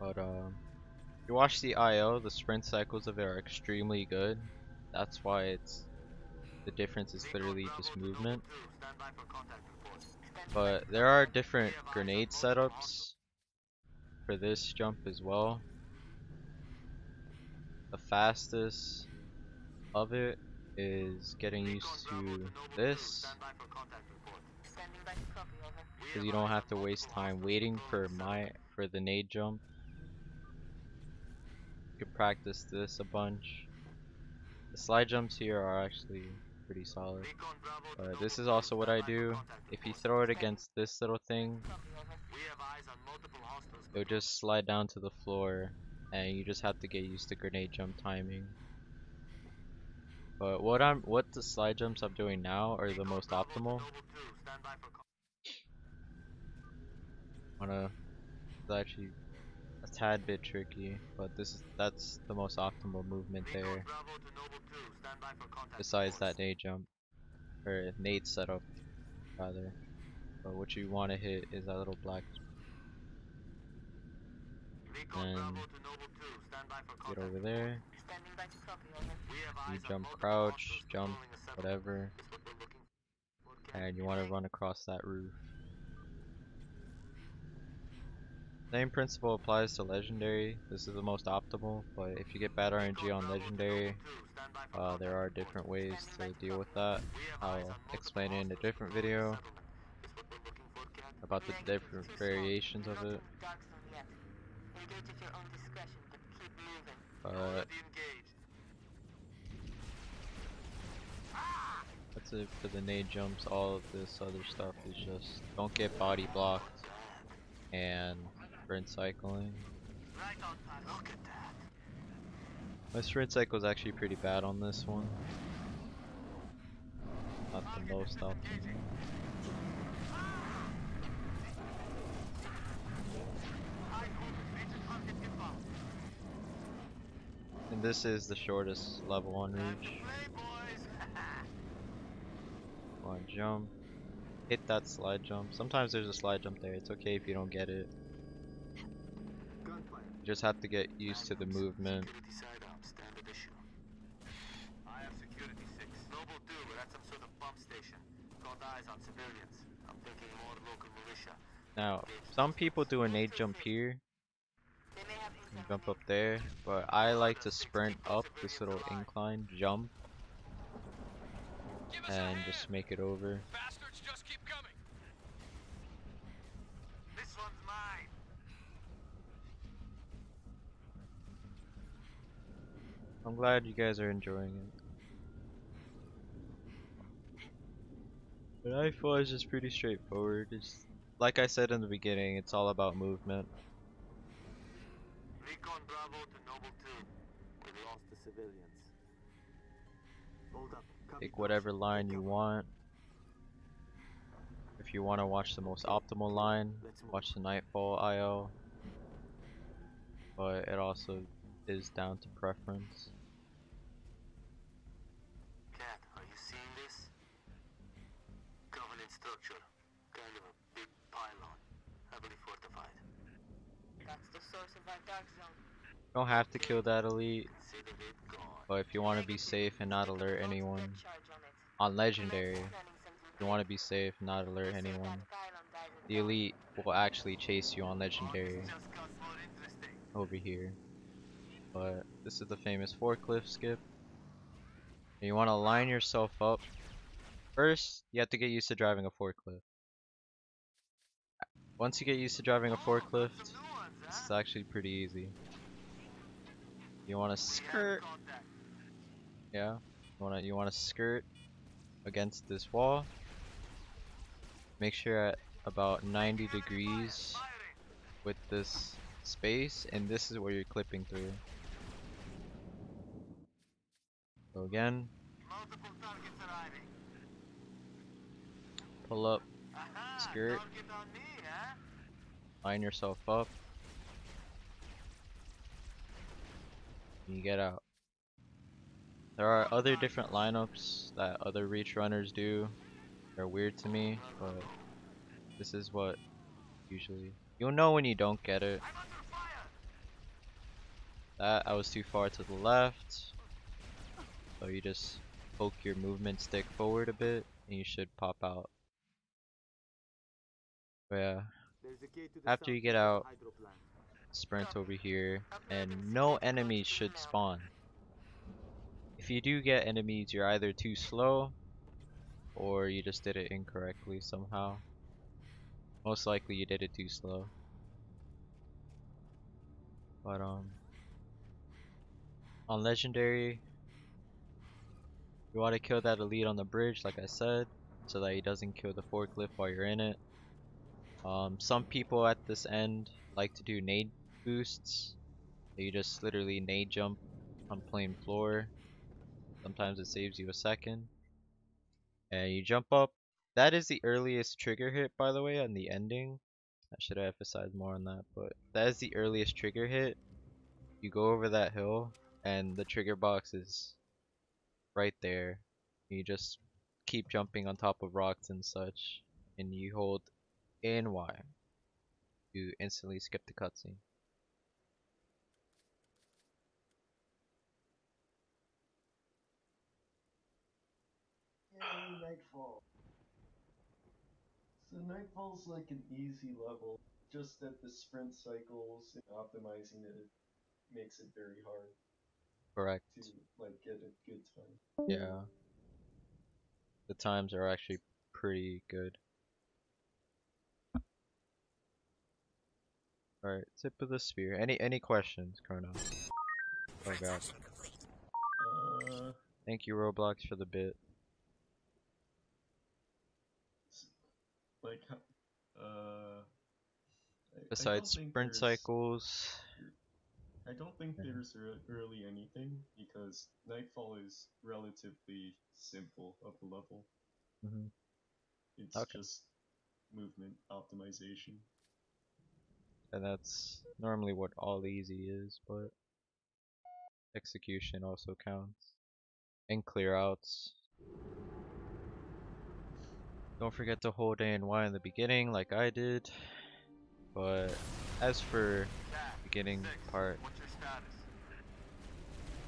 But if you watch the IO, the sprint cycles of it are extremely good. That's why the difference is literally just movement. But there are different grenade setups for this jump as well. The fastest of it is getting used to this, because you don't have to waste time waiting for the nade jump. You can practice this a bunch. The slide jumps here are actually pretty solid. But this is also what I do. If you throw it against this little thing, it'll just slide down to the floor, and you just have to get used to grenade jump timing. But what the slide jumps I'm doing now are the most optimal. It's actually a tad bit tricky, but that's the most optimal movement there. Besides that nade jump, or nade setup rather. But what you want to hit is that little black, and get over there. You jump, crouch, jump, whatever, and you want to run across that roof. Same principle applies to legendary. This is the most optimal, but if you get bad RNG on legendary, there are different ways to deal with that. I'll explain it in a different video about the different variations of it. But that's it for the nade jumps. All of this other stuff is just don't get body blocked and sprint cycling. My sprint cycle is actually pretty bad on this one. Not the most optimal. And this is the shortest level on Reach. Come on, jump. Hit that slide jump. Sometimes there's a slide jump there. It's okay if you don't get it. You just have to get used to the movement. I have security 6. Noble 2, but that's some sort of pump station. Got eyes on civilians. I'm thinking more local militia. Now, some people do a nade jump here and jump up there, but I like to sprint up this little incline, jump, and just make it over. Bastards just keep coming. This one's mine. I'm glad you guys are enjoying it. But Nightfall is just pretty straightforward. It's like I said in the beginning, it's all about movement. Recon Bravo to Noble 2. We lost the civilians. Hold up. Pick whatever line you want. If you want to watch the most optimal line, watch the Nightfall IO. But it also is down to preference. Cat, are you seeing this? Covenant structure. Kind of a big pylon. Heavily fortified. That's the source of our dark zone. You don't have to kill that elite, Consider it gone. but if you want to be safe and not alert anyone on legendary, if you want to be safe and not alert anyone, the elite will actually chase you on legendary Just got more interesting. over here. But this is the famous forklift skip. And you want to line yourself up. First, you have to get used to driving a forklift. Once you get used to driving a forklift, it's actually pretty easy. You want to skirt, yeah. You want to skirt against this wall. Make sure you're at about 90 degrees with this space, and this is where you're clipping through. So again, Multiple targets arriving. pull up, Aha, skirt, target on me, huh? line yourself up, and you get out. There are other different lineups that other Reach runners do. They're weird to me, but this is what usually. You'll know when you don't get it. That I was too far to the left. So you just poke your movement stick forward a bit and you should pop out. But yeah, after you get out, sprint over here and no enemies should spawn. If you do get enemies, you're either too slow or you just did it incorrectly somehow. Most likely you did it too slow. But on legendary, you want to kill that elite on the bridge like I said, so that he doesn't kill the forklift while you're in it. Some people at this end like to do nade boosts. So you just literally nade jump on plain floor. Sometimes it saves you a second. And you jump up. That is the earliest trigger hit, by the way, on the ending. I should have emphasized more on that, but that is the earliest trigger hit. You go over that hill, and the trigger box is right there. You just keep jumping on top of rocks and such, and you hold A and Y to instantly skip the cutscene. Yay, Nightfall. So Nightfall's like an easy level, just that the sprint cycles and optimizing it makes it very hard Correct. to like get a good time. Yeah. The times are actually pretty good. Alright, tip of the spear. Any questions, Chronos? Oh god. Thank you Roblox for the bit. Like, Besides sprint cycles, I don't think there's really anything because Nightfall is relatively simple of a level. It's just movement optimization. and that's normally what all easy is, but execution also counts. And clear outs. Don't forget to hold A and Y in the beginning like I did. But as for beginning part,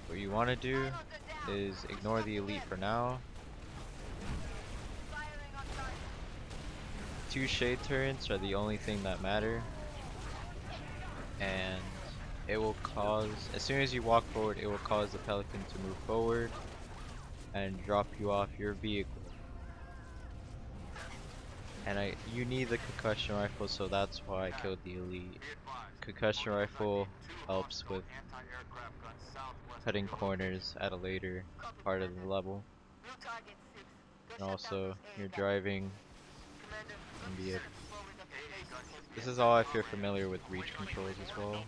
what you want to do is ignore the elite for now. 2 shade turrets are the only thing that matter, and it will cause, as soon as you walk forward, it will cause the pelican to move forward and drop you off your vehicle. And you need the concussion rifle, so that's why I killed the elite. Concussion rifle helps with cutting corners at a later part of the level. And also, you're driving and this is all if you're familiar with reach controls as well.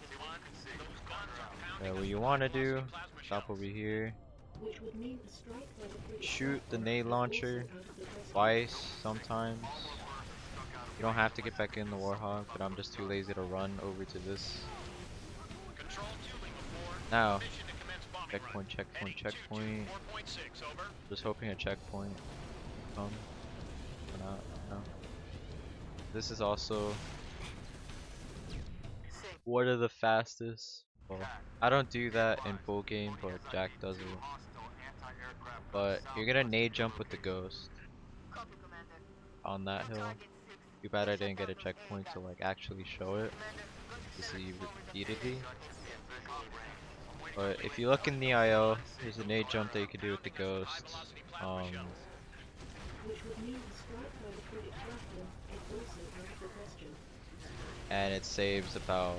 What you want to do, stop over here, shoot the nade launcher twice sometimes. You don't have to get back in the Warhog, but I'm just too lazy to run over to this. Now, checkpoint, checkpoint, checkpoint. Just hoping a checkpoint will come. Or not, no. This is also one of the fastest. Well, I don't do that in full game, but Jack does it. But you're gonna nade jump with the ghost on that hill. Too bad I didn't get a checkpoint to like actually show it to see repeatedly. But if you look in the IO, there's a nade jump that you can do with the ghost. And it saves about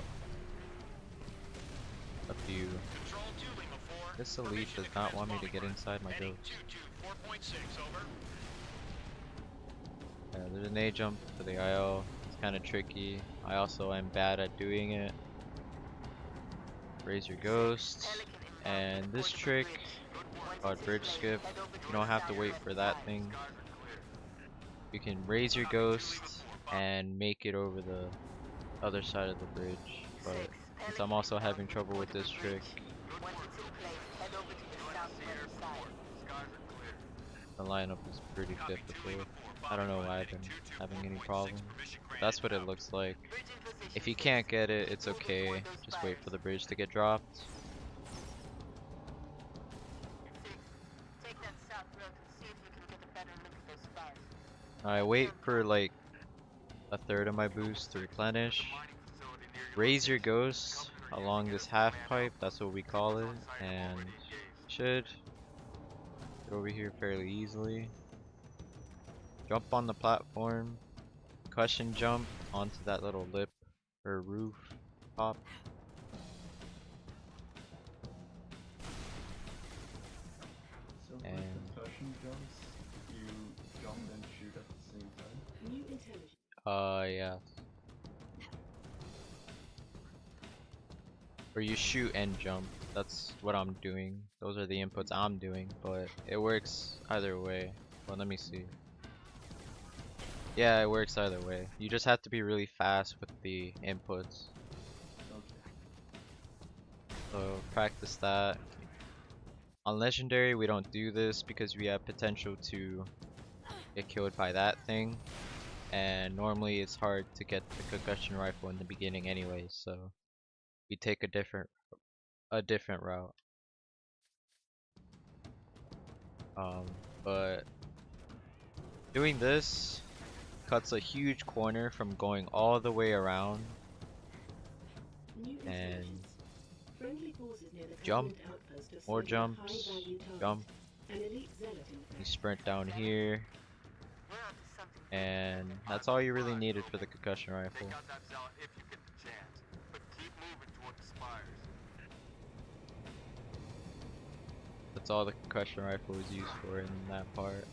a few. This elite does not want me to get inside my ghost. Yeah, there's a nade jump for the IO. It's kind of tricky. I also am bad at doing it. Raise your ghost. And this trick called bridge skip, you don't have to wait for that thing. You can raise your ghost and make it over the other side of the bridge. But since I'm also having trouble with this trick, The lineup is pretty difficult. I don't know why I've been having any problems. That's what it looks like. Bridge in position. If you can't get it, it's okay. Just wait for the bridge to get dropped. 6. Take that south road and see if you can get a better look at those spires. I wait for like a third of my boost to replenish. Raise your ghost along this half pipe, that's what we call it, and should get over here fairly easily. Jump on the platform, cushion jump onto that little lip or roof top. So with And concussion jumps, you jump and shoot at the same time. New intelligence. yeah. Or you shoot and jump. That's what I'm doing. Those are the inputs I'm doing, but it works either way. Well, let me see. Yeah, it works either way. You just have to be really fast with the inputs. Okay. So practice that. On Legendary, we don't do this because we have potential to get killed by that thing. And normally it's hard to get the concussion rifle in the beginning anyway, so we take a different route. But doing this cuts a huge corner from going all the way around and jump, more jumps, jump. You sprint down here, We're onto something. and that's all you really needed for the concussion rifle. Take out that zealot if you get the chance, but keep moving toward the spires. That's all the concussion rifle is used for in that part.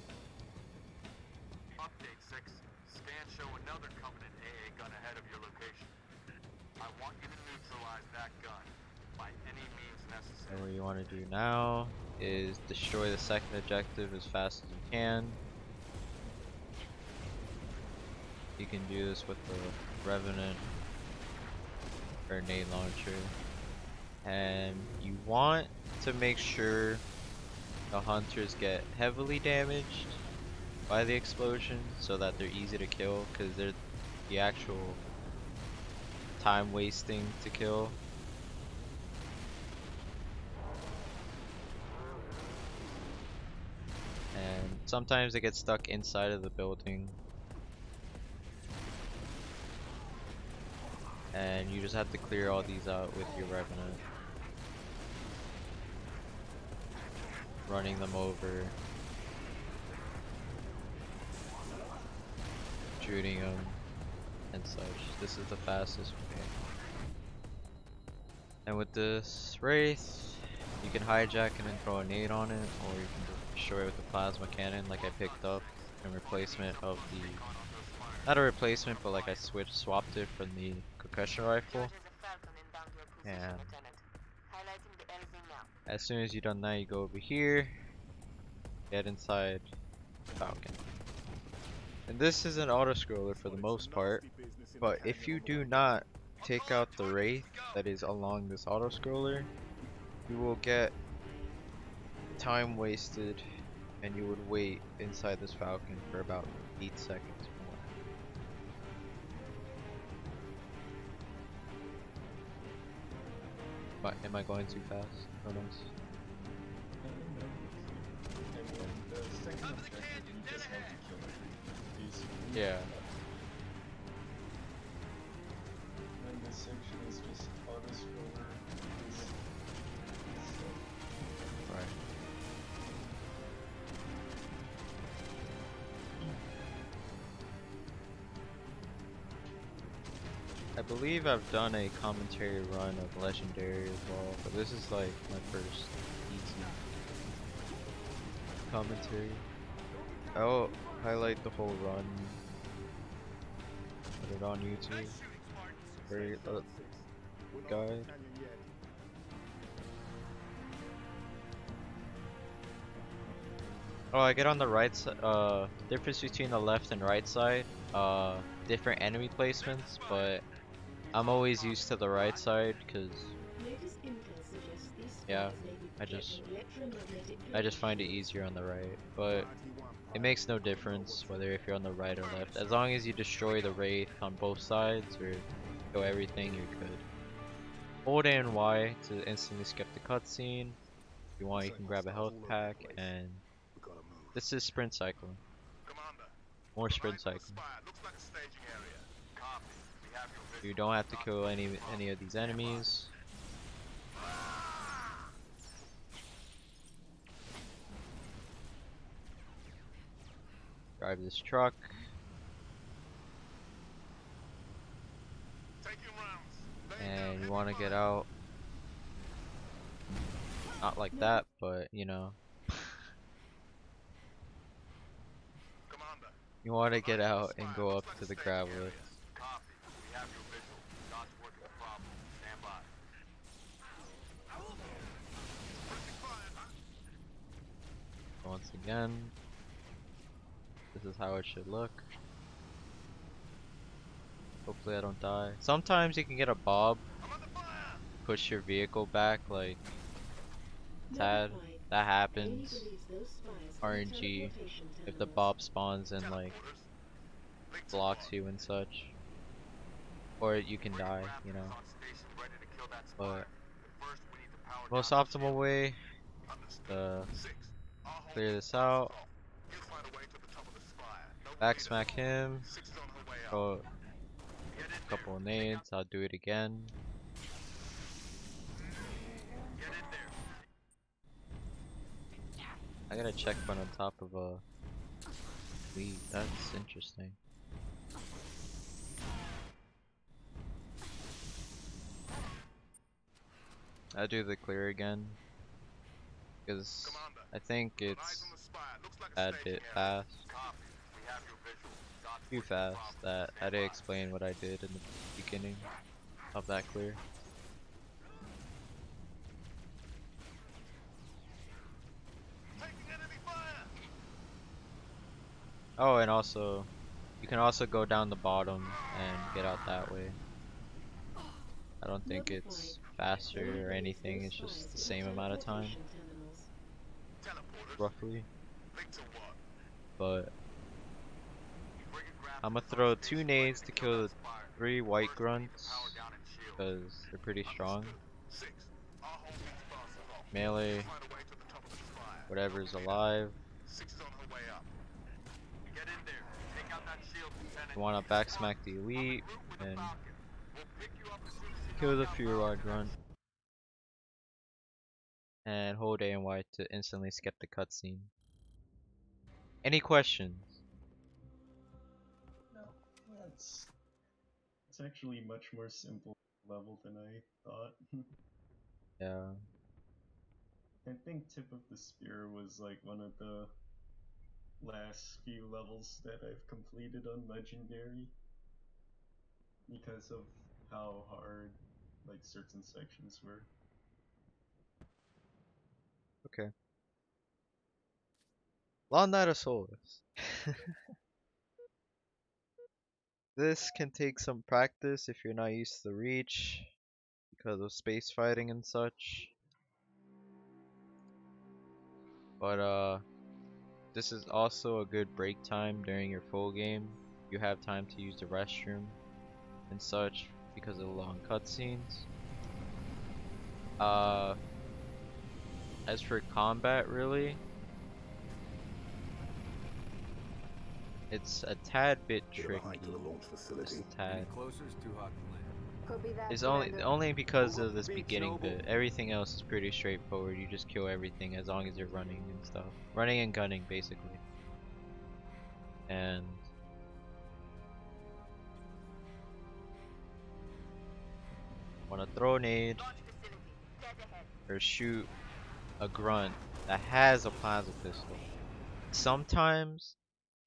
Update 6. Scans show another Covenant AA gun ahead of your location. I want you to neutralize that gun by any means And necessary. what you want to do now is destroy the second objective as fast as you can. You can do this with the Revenant grenade launcher. And you want to make sure the hunters get heavily damaged by the explosion so that they're easy to kill, because they're the actual time wasting to kill. And sometimes they get stuck inside of the building, and you just have to clear all these out with your Revenant, running them over, shooting them, and such. This is the fastest way. And with this Wraith, you can hijack it and throw a nade on it, or you can destroy it with a plasma cannon like I picked up in replacement of the, not a replacement, but like I swapped it from the concussion rifle. There's a falcon inbound your position, And Lieutenant. Highlighting the LZ now. as soon as you've done that, you go over here, get inside the Falcon. And this is an auto scroller for the most part, but if you do not take out the Wraith that is along this auto scroller, you will get time wasted, and you would wait inside this Falcon for about 8 seconds more. But am I going too fast? Chronos? And then the second objective, you just have to kill it. Basically. Yeah. And this section is just auto scroller. Right. I believe I've done a commentary run of Legendary as well, but this is like my first easy commentary. I'll highlight the whole run, put it on YouTube. Very guide. Oh, I get on the right side. Difference between the left and right side. Different enemy placements, but I'm always used to the right side because Latest intel suggests these Yeah, I just find it easier on the right, but it makes no difference whether if you're on the right or left. As long as you destroy the wraith on both sides or kill everything, you're good. Hold A and Y to instantly skip the cutscene. If you want, you can grab a health pack, and this is sprint cycling. More sprint cycling. You don't have to kill any of these enemies. Drive this truck. And you want to get out. Not like that, but you know. You want to get out and go up to the grab lift. Once again, this is how it should look. Hopefully I don't die. Sometimes you can get a bob, push your vehicle back like tad. That happens. RNG if the bob spawns and like blocks you and such. Or you can die, you know. But most optimal way to clear this out. Back smack him. Throw a couple of nades. I'll do it again. I got a checkpoint on top of a lead. That's interesting. I'll do the clear again because I think it's a bit fast. Too fast that I didn't explain what I did in the beginning of that clear. Oh, and also, you can also go down the bottom and get out that way. I don't think it's faster or anything, it's just the same amount of time. Roughly. But I'm gonna throw 2 nades to kill the 3 white grunts because they're pretty strong. Melee, whatever's alive. You wanna backsmack the elite and kill the Furor grunt. And hold A and Y to instantly skip the cutscene. Any questions? No, it's actually much more simple level than I thought. Yeah. I think Tip of the Spear was like one of the last few levels that I've completed on Legendary because of how hard like certain sections were. Okay. Long Night of Solace. This can take some practice if you're not used to the Reach because of space fighting and such. But this is also a good break time during your full game. You have time to use the restroom and such because of the long cutscenes. As for combat, really, it's a tad bit tricky. Just a tad. It's only because of this beginning bit. Everything else is pretty straightforward. You just kill everything as long as you're running and stuff. Running and gunning, basically. And wanna throw a nade or shoot a grunt that has a plasma pistol. Sometimes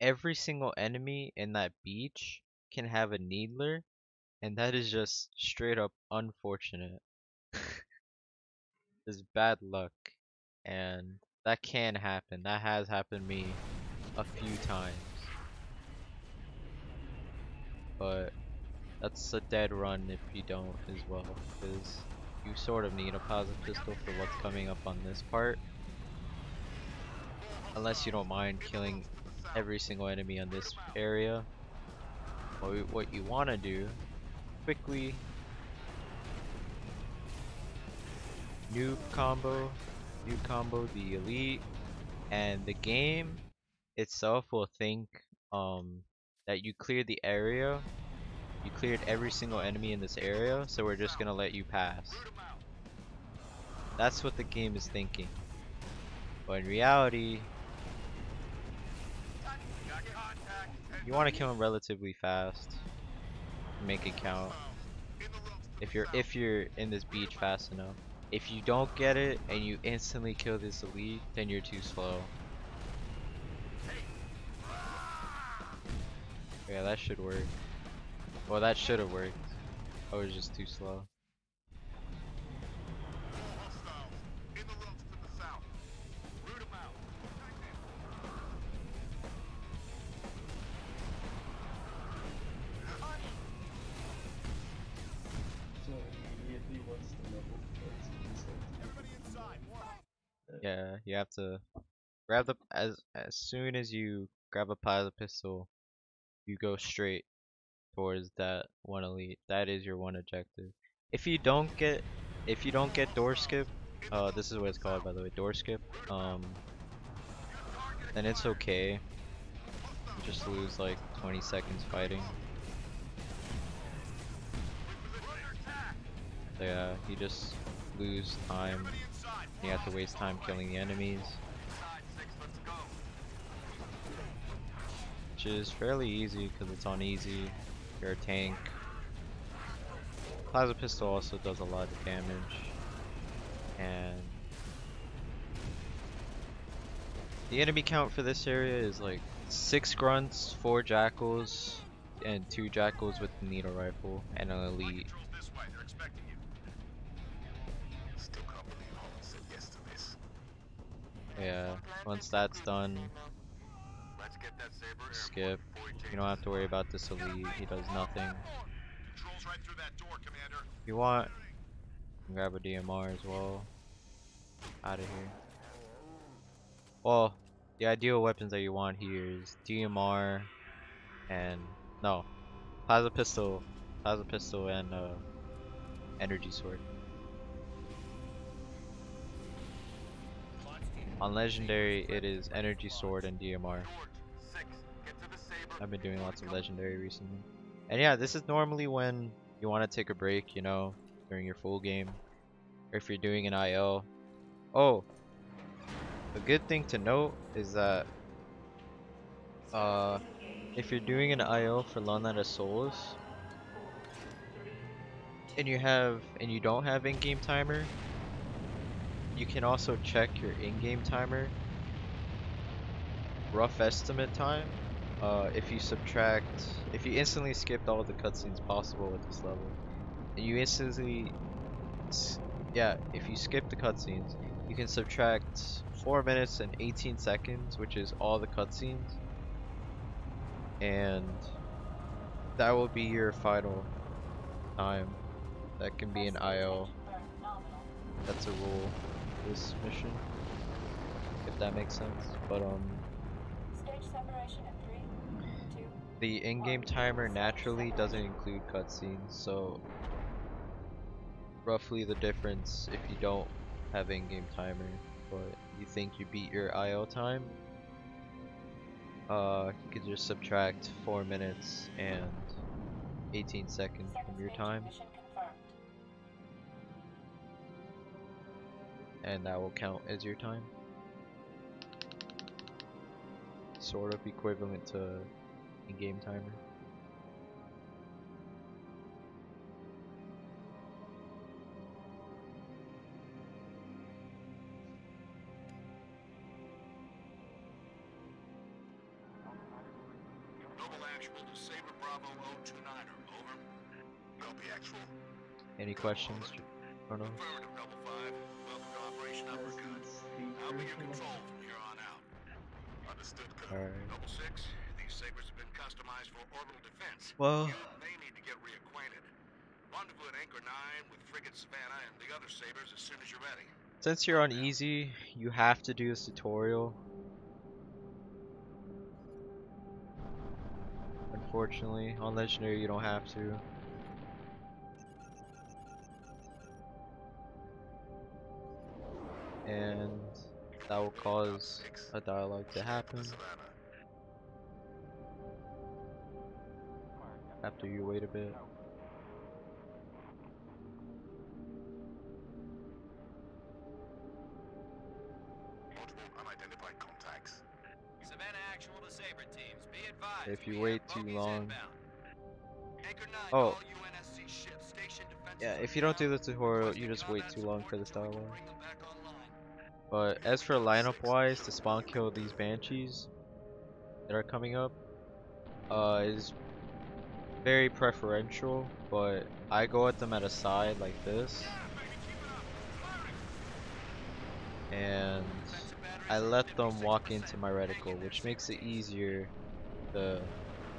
every single enemy in that beach can have a needler, and that is just straight up unfortunate. It's bad luck, and that can happen. That has happened to me a few times. But that's a dead run if you don't as well, because you sort of need a plasma pistol for what's coming up on this part. Unless you don't mind killing every single enemy on this area. What you want to do, quickly, noob combo the elite, and the game itself will think that you cleared the area, you cleared every single enemy in this area, so we're just gonna let you pass. That's what the game is thinking. But in reality, you want to kill him relatively fast, make it count. If you're in this beach fast enough. If you don't get it and you instantly kill this elite, then you're too slow. Yeah, that should work. Well, that should have worked. I was just too slow. So immediately once the level starts, you just have to Yeah, you have to grab the as soon as you grab a plasma pistol, you go straight towards that one elite. That is your one objective. If you don't get door skip, this is what it's called by the way, door skip, then it's okay. You just lose like 20 seconds fighting. So yeah, you just lose time. You have to waste time killing the enemies. Which is fairly easy because it's on easy. You're a tank. Plasma pistol also does a lot of damage. And the enemy count for this area is like 6 grunts, 4 jackals, and 2 jackals with the needle rifle, and an elite. Yeah, once that's done, skip. You don't have to worry about this elite, he does nothing. If you want, grab a DMR as well. Out of here. Well, the ideal weapons that you want here is DMR and no, plasma pistol and energy sword. On legendary, it is energy sword and DMR. I've been doing lots of legendary recently. And yeah, this is normally when you want to take a break, you know, during your full game, or if you're doing an IL. Oh, a good thing to note is that if you're doing an IL for Lonelight of Souls and you don't have in-game timer, you can also check your in-game timer rough estimate time. If you instantly skipped all the cutscenes possible with this level, and you instantly, if you skip the cutscenes, you can subtract 4 minutes and 18 seconds, which is all the cutscenes, and that will be your final time. That can be an IO. That's a rule for this mission, if that makes sense. But Stage separation in 3, 2. the in-game timer naturally doesn't include cutscenes, so roughly the difference if you don't have in-game timer, but you think you beat your IO time, you could just subtract 4 minutes and 18 seconds from your time, and that will count as your time. Sort of equivalent to in-game timer. Noble actual to Saber Bravo 029er, over. Copy actual. Any questions, Chronos? Affirmative, Double 5. Welcome to Operation Uppercut. I'll be your control from here on out. Understood, Colonel. Alright. Double 6, these sabers have been customized for orbital defense. Well, You may need to get reacquainted. Rendezvous at Anchor 9 with frigate Savannah and the other Sabres as soon as you're ready. Since you're on easy, you have to do this tutorial. Unfortunately, on legendary you don't have to. And that will cause a dialogue to happen after you wait a bit. Multiple unidentified contacts. Savannah actual to Sabre teams. Be advised. If you we wait have too bogeys long. inbound. Anchor 9, Oh, all UNSC ships station defenses yeah, on if you don't do ground. the tutorial, you Requesting just wait combat too long for support this until we can dialogue. bring them back online. But as for lineup wise, to spawn kill these banshees that are coming up, is very preferential, but I go at them at a side like this, and I let them walk into my reticle, which makes it easier to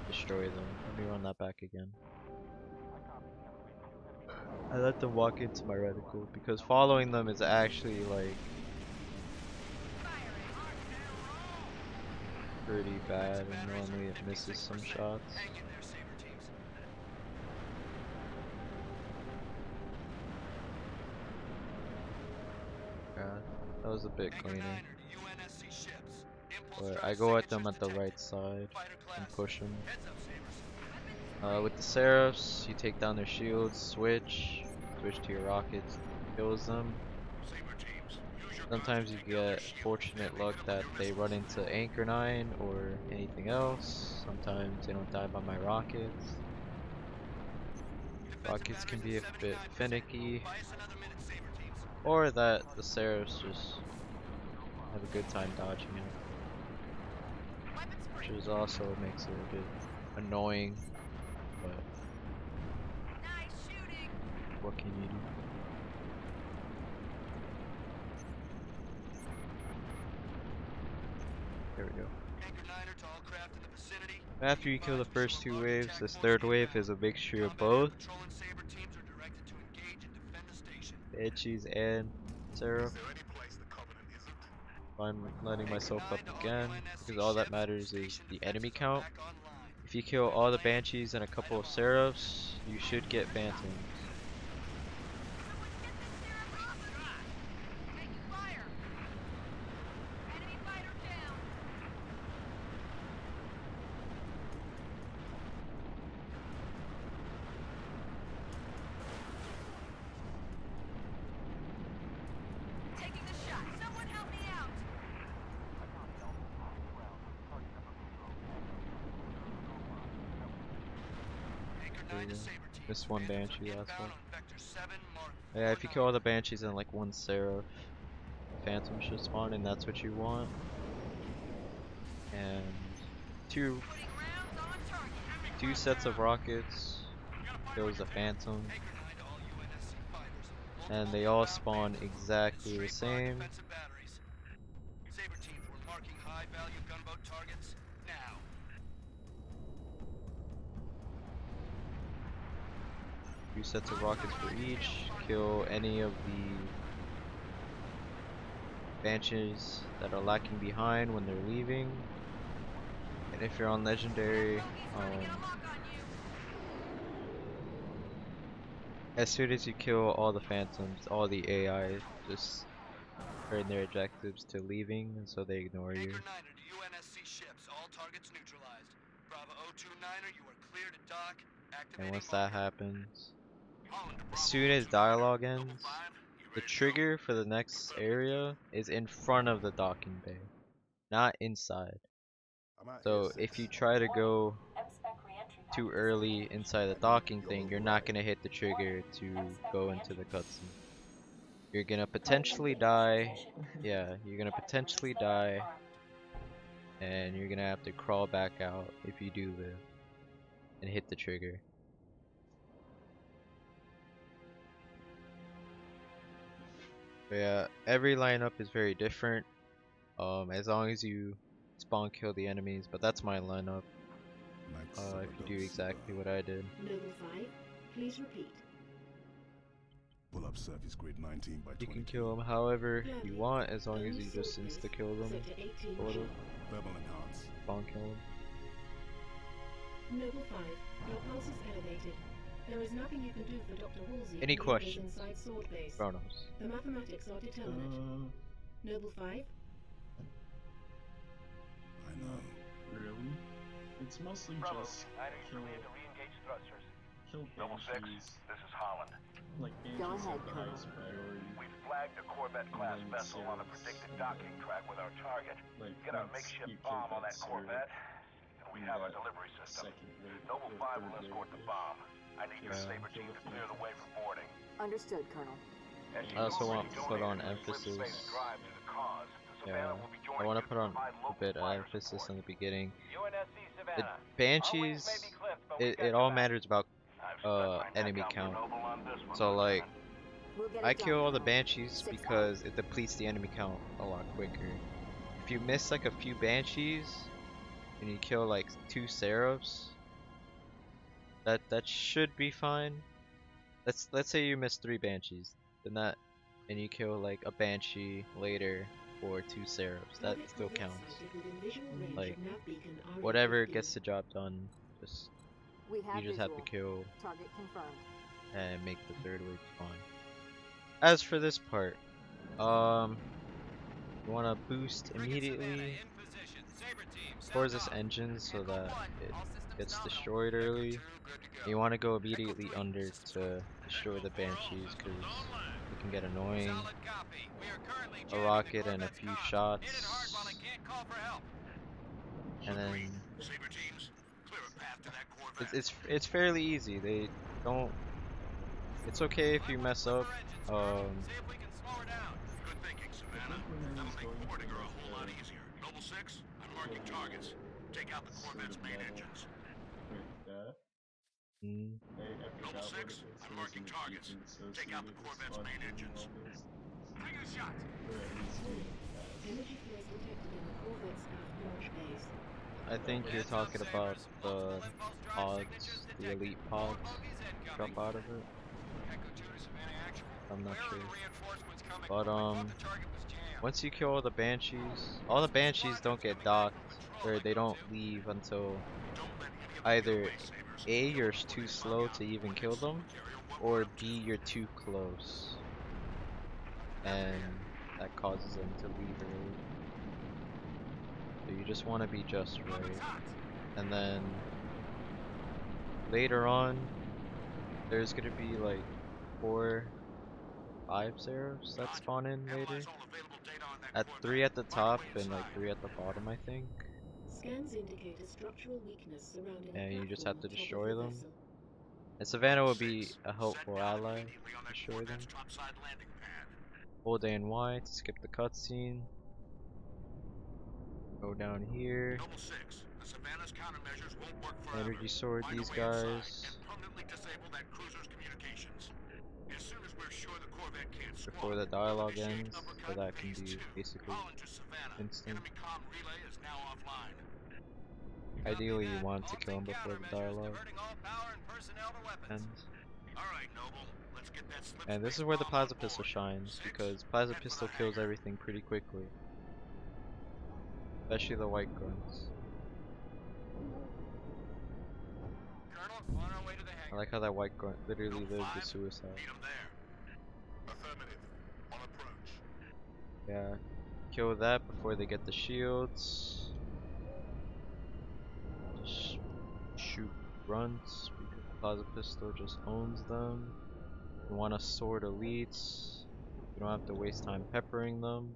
destroy them. Let me run that back again. I let them walk into my reticle because following them is actually like pretty bad, and normally it misses some shots. Hang in there, Sabre teams. God, that was a bit Anchor cleaner. 9 to UNSC ships. Impulse But drive I go at signature them at the detected. right side Fighter and class. push them. Heads up, Sabres. With the Seraphs, you take down their shields, switch to your rockets, kills them. Saber teams, use your Sometimes you guns to take down their get shields. fortunate luck that they run into Anchor 9 or anything else. Sometimes they don't die by my rockets. Rockets can be a bit finicky, Buy us another minute, Sabre teams. or that the Seraphs just have a good time dodging it, Weapons free. which is also makes it a bit annoying, but Nice shooting. what can you do? There we go. Anchor 9er to all craft in the vicinity. After you kill the first two waves, this third wave is a mixture of Combat both Patrol and Sabre teams are directed to engage and defend the station. Banshees and Seraph. Is there any place the Covenant isn't? I'm letting Anchor myself 9 up to all again UNSC because all that ships, matters is station the defenses enemy are count. back online. If you kill all the Banshees and a couple of Seraphs, you should get Phantoms. Taking fire. Enemy fighter down. Taking the shot. Someone help me out. Anchor There 9 you to go. Sabre teams. Missed one Phantoms Banshee are last inbound one. on Vector 7, Mark Yeah, if you kill 49. all the Banshees and like one Seraph, Phantom should spawn, and that's what you want. And two Putting rounds on target. two sets of rockets kills the Phantom, Anchor 9 to all UNSC fighters. and they Multiple all inbound spawn payloads. exactly the Straight bar same. defensive batteries. Sabre teams, we're marking high-value gunboat targets now. Two sets of rockets for each. Kill any of the Banshees that are lacking behind when they're leaving. And if you're on legendary, as soon as you kill all the Phantoms, all the AI just turn their objectives to leaving, and so they ignore you. Anchor 9er to UNSC ships, all targets neutralized. Bravo 029er, you are clear to dock. Activating And once that marker. happens, Holland to as Bravo soon as 029er. dialogue Noble ends, 5, you the ready to go? trigger for the next area is in front of the docking bay, not inside. I'm out So here, if you 6. try to go too early inside the docking thing, you're not going to hit the trigger to go into the cutscene. You're going to potentially die. Yeah, you're going to potentially die, and you're going to have to crawl back out if you do live and hit the trigger. But yeah, every lineup is very different. As long as you spawn kill the enemies, but that's my lineup. If you do exactly what I did. Noble 5, please repeat. Pull up surface grid 19 by 20. You can kill them however you want as long as you just insta kill them. Sort of. Thermal enhance. Spawn kill them. Noble 5, your pulse is elevated. There is nothing you can do for Dr. Halsey. Any questions? Inside Sword Base. Chronos. The mathematics are determinate. Noble 5? I know. Really? It's mostly Bravo, just I need kill, to re-engage thrusters. kill Double six, banshees. this is Holland. Like banshees are the highest priority. We've flagged a Corvette-class And then vessel on a Solace, predicted and docking track with our target. Like Get our once you makeshift kill bomb on that Solace, Corvette, and we have our that delivery system. second wave Noble or 5 third will wave escort the is- bomb. I need your Yeah. Saber team to clear the way for boarding. Understood, Colonel. As you I also already want to put on donated a emphasis. slip-space drive to the cause, the Yeah, Savannah will be I joining want you to put on provide a local bit of fire emphasis support. in the beginning. UNSC The Savannah. Our wings banshees, may be clipped, but we've got it your all back. matters about I've spent my enemy neck out for count. Noble on this one, So like, We'll get it I done, kill all the Colonel. banshees 6 because it depletes the enemy count a lot quicker. If you miss like a few banshees and you kill like 2 seraphs, that should be fine. Let's say you miss 3 banshees, then that, and you kill like a banshee later or 2 seraphs, that still counts. Like, whatever gets the job done, just We have you just have to visual. kill Target confirmed. and make the 3rd wave spawn. As for this part, you want to boost immediately towards this engine so that it gets destroyed early. You want to go immediately under to destroy the banshees because it can get annoying. A rocket and a few shots, and then Saber teams, clear a path to that Corvette. it's fairly easy. They don't. It's okay if you mess up. Good thinking, Savannah. That'll make boarding her a whole lot easier. Noble 6, I'm marking targets. Take out the Corvette's main engines. Wait, that? Mm, I Noble forgot what 6, it is. I'm marking targets. Take out the Corvette's main engines. Bring a shot. Energy flows detected in the Corvette's aft launch bays. I think you're talking about the pods, the elite pods. Drop out of it. I'm not sure. But once you kill all the banshees don't get docked, or they don't leave until either A, you're too slow to even kill them, or B, you're too close, and that causes them to leave early. So you just want to be just right. And then later on, there's gonna be like 4, 5 seraphs that spawn in later. At 3 at the top and like 3 at the bottom, I think. Scans indicate a structural weakness surrounding And a you just platform have to atop of destroy the them. vessel. And Savannah will be a helpful ally. Destroy them. Hold A and Y to skip the cutscene. Go down here. Noble 6, the Savannah's countermeasures won't work forever. Energy sword Find a these way inside guys and permanently disable that cruiser's communications. As soon as we're sure the Corvette can't before the squawk, dialogue initiate ends, so uppercut that can phase be 2. basically Holland to Savannah. instant. Enemy comm relay is now offline. Ideally, you want to kill him before the dialogue ends. Alright, Noble. Let's get that slip And this is where the plasma pistol shines, because plasma pistol kills everything pretty quickly. Especially the white grunts. Colonel, on our way to the hangar. I like how that white grunt literally lived a suicide. Meet 'em there. Affirmative. On approach. Yeah, kill that before they get the shields. Just shoot grunts because the plasma pistol just owns them. You want to sword elites. You don't have to waste time peppering them.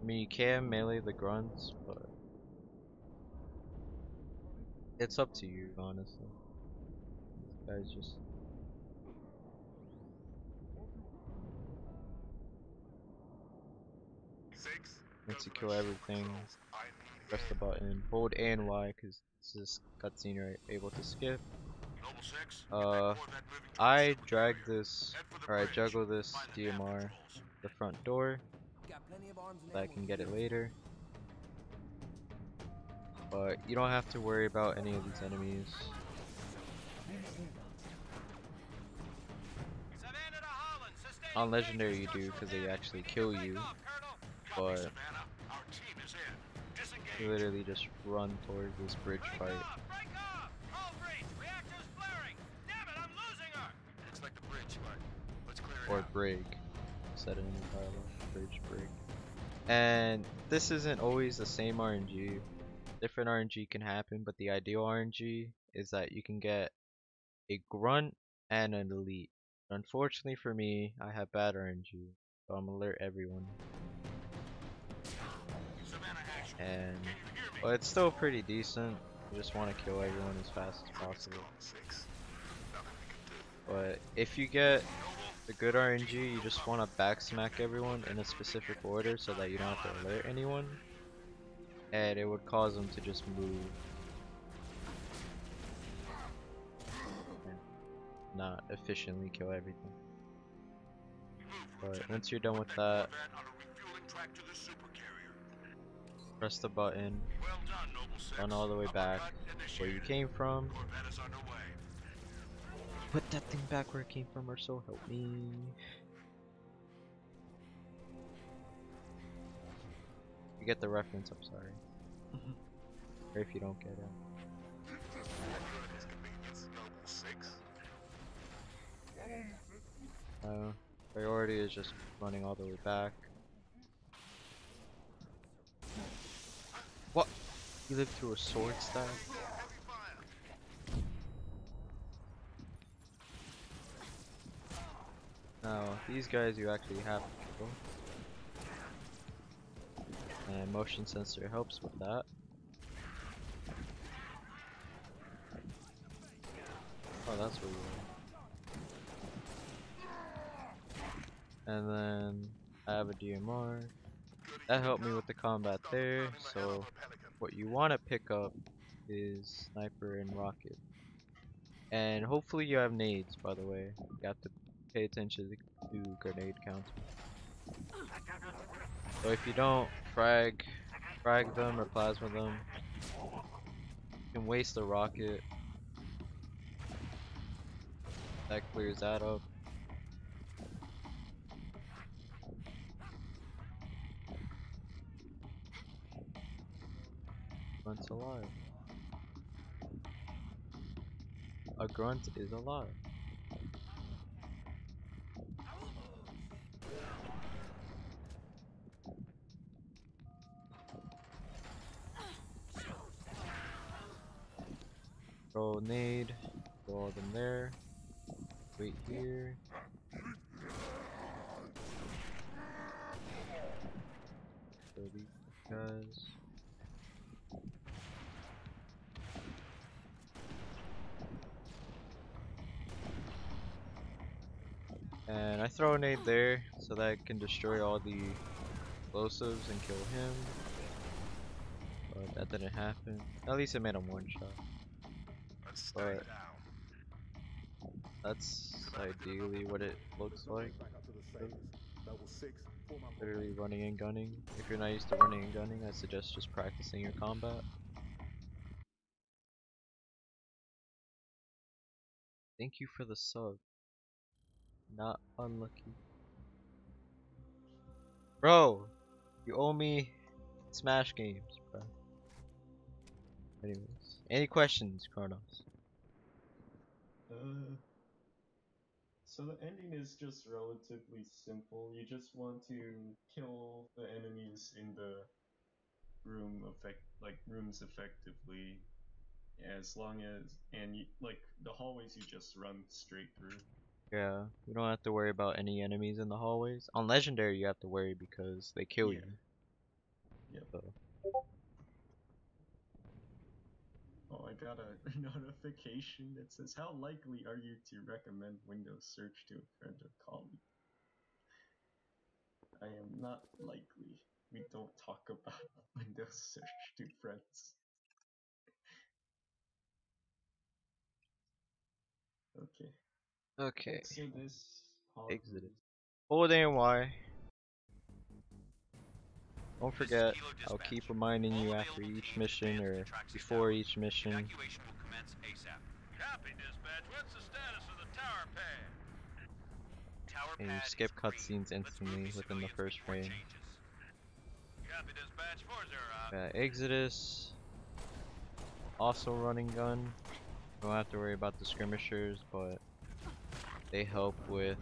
I mean, you can melee the grunts, but it's up to you, honestly. These guys just. Once you kill everything, press the button, hold A and Y because this is cutscene you're able to skip. I drag this, or I juggle this DMR the front door, so I can get it later. But you don't have to worry about any of these enemies. Savannah to Holland, sustain On legendary you engagement do because they structural actually command. kill Begin you, break off, Colonel. but Savannah, our team is in. Disengage. you literally just run towards this bridge Break fight. off! Break off! Hull breach! Reactors flaring! Damn it, I'm losing her! Looks like the bridge, but let's clear it Or out. brig. Said it in the dialogue. Bridge brig. And this isn't always the same RNG. Different RNG can happen, but the ideal RNG is that you can get a grunt and an elite. Unfortunately for me, I have bad RNG, so I'm gonna alert everyone. Savannah actual. And Can you hear me? well, it's still pretty decent. You just want to kill everyone as fast as possible. 6. Nothing we can do. But if you get the good RNG, you just want to backsmack everyone in a specific order so that you don't have to alert anyone. And it would cause them to just move. And not efficiently kill everything. But once you're done with that, Corvette on a refueling track to the supercarrier. press the button, Well done, Noble 6. run all the way back Uppercut where you initiated. came from. Corvette is underway. Put that thing back where it came from, or so help me. You get the reference, I'm sorry. Or if you don't get it. At his convenience, Noble 6. Priority is just running all the way back. What? You lived through a sword stab? Heavy fire. Now, these guys you actually have to kill. And motion sensor helps with that. Oh, that's where you are. And then I have a DMR. That helped me with the combat there. So what you want to pick up is sniper and rocket. And hopefully you have nades, by the way. You have to pay attention to grenade count. So if you don't, frag them or plasma them. You can waste the rocket. That clears that up. Grunt's alive. A grunt is alive. Throw a nade, throw all them there. Wait here. Throw these guys. And I throw a nade there so that I can destroy all the explosives and kill him. But that didn't happen. At least it made him one shot. Let's stay But down. that's ideally what it looks like. Literally running and gunning. If you're not used to running and gunning, I suggest just practicing your combat. Thank you for the sub. Not unlucky. Bro, you owe me Smash games, bro. Anyways, any questions, Chronos? So the ending is just relatively simple. You just want to kill the enemies in the rooms effectively, as long as like the hallways you just run straight through. Yeah, you don't have to worry about any enemies in the hallways. On Legendary, you have to worry because they kill Yeah. you. Yep. So. Oh, I got a notification that says, "How likely are you to recommend Windows Search to a friend or colleague?" I am not likely. We don't talk about Windows Search to friends. Okay. Okay, So this exited. Hold A and Y. Don't This is forget, Kilo I'll Dispatch. keep reminding All you after available each teams mission advance to or the tracks before down. each mission. Evacuation will commence ASAP. Copy, dispatch. Tower And you pad skip is green. cutscenes Let's move instantly these within the civilians first before it frame. changes. Copy dispatch 40. Exodus, also running gun. Don't have to worry about the skirmishers, but they help with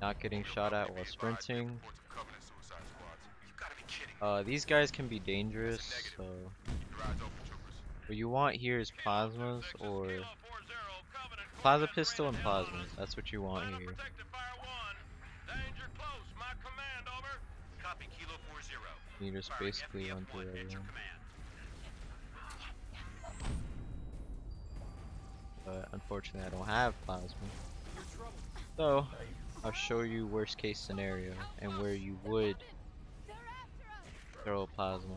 not getting shot at while sprinting. You gotta be kidding. These guys can be dangerous, so Your eyes open, troopers. what you want here is plasmas or plasma pistol and plasmas. That's what you want here. Danger close. My command, over. Copy Kilo 40. You just basically run through everyone. But unfortunately, I don't have plasma. So I'll show you worst case scenario and where you would throw a plasma.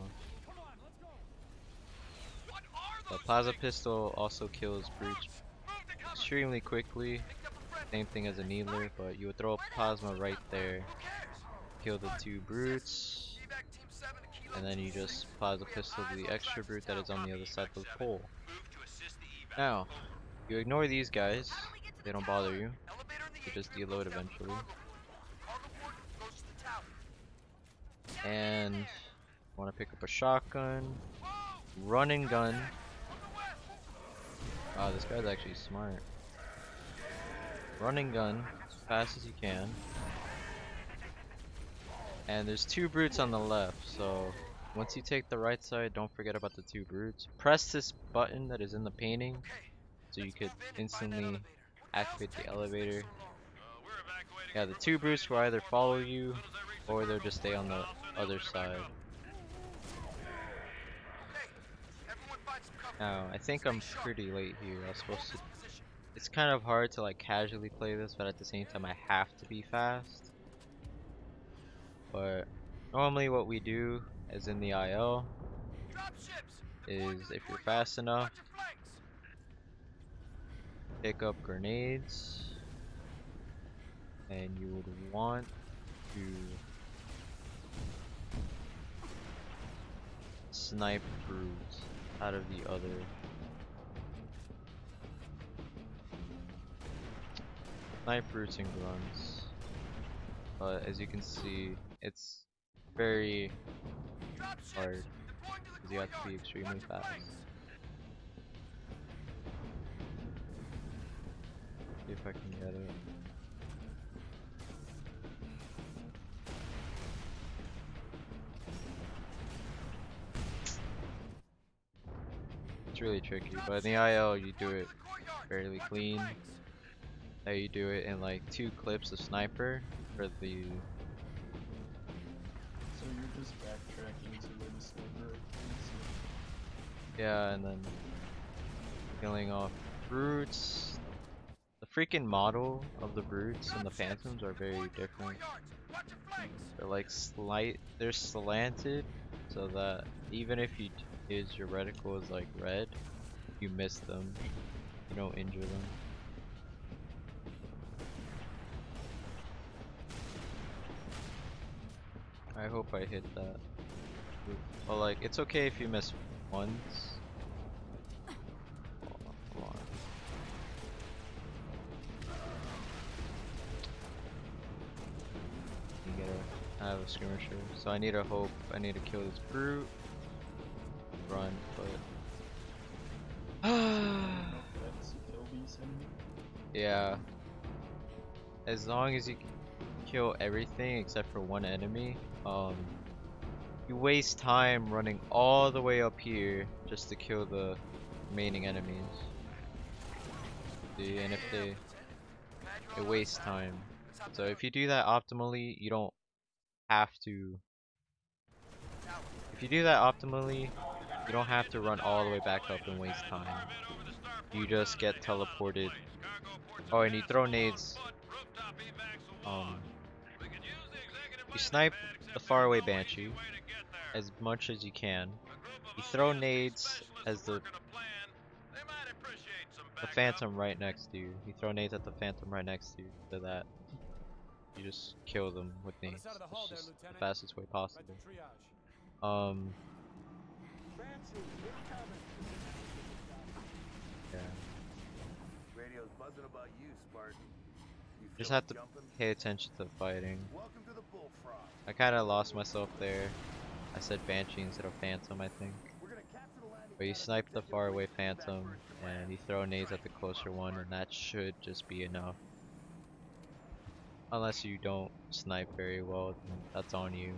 The plasma pistol also kills brutes extremely quickly. Same thing as a needler, but you would throw a plasma right there, kill the two brutes, and then you just plasma pistol the extra brute that is on the other side of the pole. Now, you ignore these guys, they don't bother you, they just deload eventually. And want to pick up a shotgun, run and gun. Wow, this guy's actually smart. Run and gun as fast as you can. And there's two brutes on the left, so once you take the right side, don't forget about the two brutes. Press this button that is in the painting so you could instantly activate the elevator. Yeah, the two brutes will either follow you or they'll just stay on the other side. Now, I think I'm pretty late here. I was supposed to. It's kind of hard to like casually play this, but at the same time I have to be fast. But normally what we do, as in the IL, is if you're fast enough, pick up grenades, and you would want to snipe brutes out of the other. Snipe brutes and grunts. But as you can see, it's very hard because you have to be extremely fast. See if I can get it. It's really tricky, but in the IL you do it fairly clean. How you do it in like 2 clips of sniper for the. So you're just backtracking to where the sniper is? Yeah, and then killing off brutes. The freaking model of the brutes and the phantoms are very different. They're like they're slanted so that even if your reticle is like red, you miss them. You don't injure them. I hope I hit that. Well, like, it's okay if you miss once. Oh, come on. I have a skirmisher, so I need to hope. I need to kill this brute. Run, but yeah. As long as you kill everything except for one enemy, you waste time running all the way up here just to kill the remaining enemies. See, and if it wastes time. So if you do that optimally, you don't have to. If you do that optimally, you don't have to run all the way back up and waste time. You just get teleported. Oh, and you throw nades. You snipe the faraway Banshee as much as you can. You throw nades as the Phantom right next to you. You throw nades at the Phantom right next to you. So that you just kill them with nades. It's just the fastest way possible. Yeah. Radio's buzzing about you, Spartan. Just have to pay attention to the fighting. Welcome to the bullfrog. I kind of lost myself there. I said Banshee instead of Phantom, I think. We're gonna capture the landing. But you snipe the far away Phantom, and you throw nades at the closer one, and that should just be enough. Unless you don't snipe very well, then that's on you.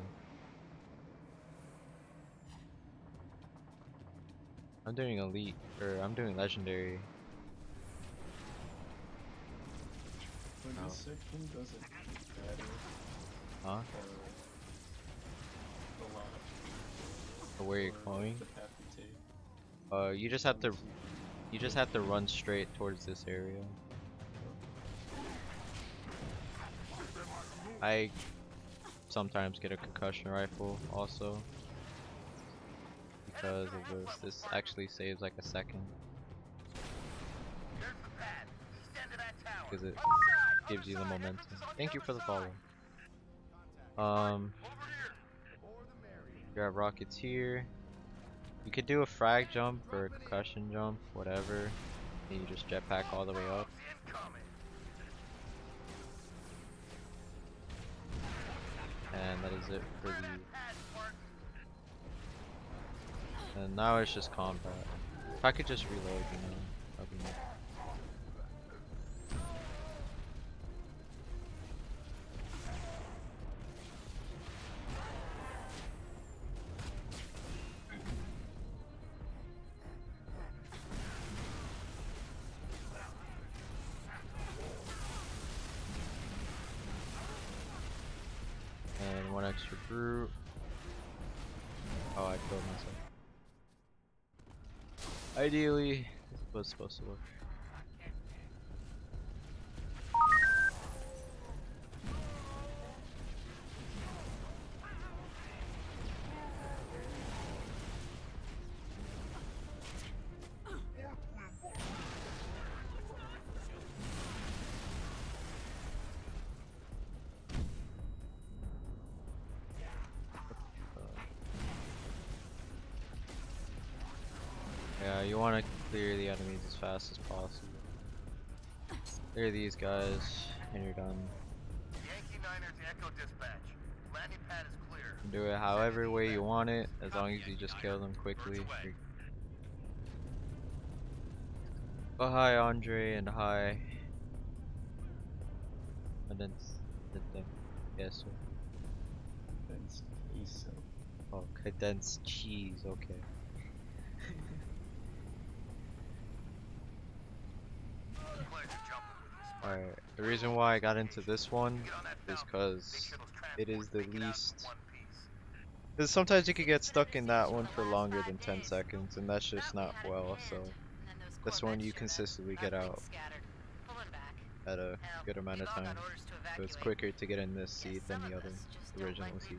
I'm doing elite, or I'm doing legendary. When this section doesn't matter, Huh? or a lot, Or where you're or going? the path you take. You just have to run straight towards this area. I sometimes get a concussion rifle also because of this. This actually saves like a second There's the pad. Stand to that tower. because it Other side, gives you the other side. momentum. Entrance is on Thank you for the other follow. Over here. The more the merrier. Grab rockets here. You could do a frag jump or a concussion jump, whatever. And you just jetpack all the way up. Incoming. And that is it for Clear the. that pad, Spartan. And now it's just combat. If I could just reload, you know, that'd be nice. And one extra brute. Oh, I killed myself. Ideally, this was supposed to work. Yeah, you want to clear the enemies as fast as possible. Clear these guys, and you're done. Yankee Niner to Echo Dispatch. Landing pad is clear. Do it however way you want it, as long as you just kill them quickly. Oh, hi Andre, and hi. Yes, sir. That's queso. Oh, condensed cheese, okay. Pleasure jumping with you, Spartan. Alright, the reason why I got into this one Get on that is falcon. because Make sure those it is transports the make it out in least. one piece. Because sometimes you could get stuck in that one for longer than 10 seconds, and that's just not well, so this one you consistently get out at a good amount of time. So it's quicker to get in this seat than the other original seat.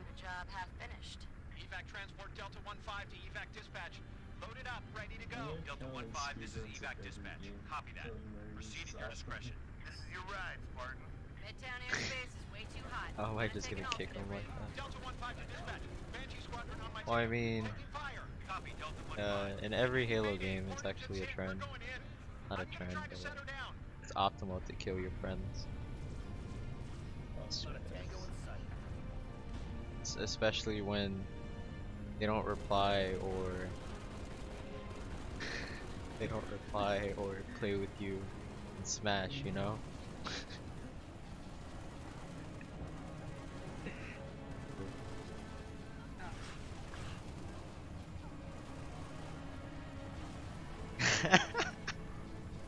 Evac transport Delta 1-5 to evac dispatch. Loaded up, ready to go. I like Delta how 1-5, this is speedruns evac of every dispatch. game Copy that. killing Marines Proceed is at your awesome. discretion. This is your ride, Spartan. Midtown airspace is way too hot. How am I Gonna just take gonna an kick him alternate like route. that? Delta 1-5 to dispatch. Banshee squadron on my Well, I tail. mean, Taking fire. Copy, Delta 1-5. in every Halo Mayday, game, it's coordinates actually a in. trend. We're going in. Not a I'm gonna trend, try to but set her down. it's optimal to kill your friends. Especially when they don't reply or play with you in Smash, you know?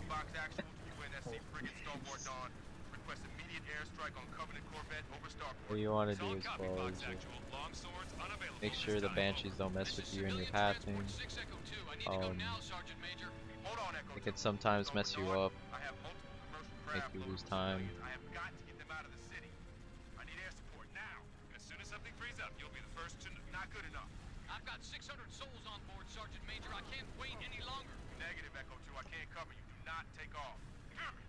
Fox Actual, UNSC frigate Stonewall Dawn. Request immediate airstrike on Covenant Corvette over Starport. What you want to do Solid as copy, well Fox is just Actual. Long swords unavailable make this sure the time. Banshees don't mess This with is you and your civilian pathing. transport 6 Echo 2. I need to go now, Sergeant Major. Hold on, Echo It can 2. sometimes mess you Dawn, up, I have multiple commercial make craft you loaded lose with time. civilians. I have got to get them out of the city. I need air support now. As soon as something frees up, you'll be the first to. Not good enough. I've got 600 souls on board, Sergeant Major. I can't wait any longer. Negative, Echo 2. I can't cover you. Do not take off. Damn it.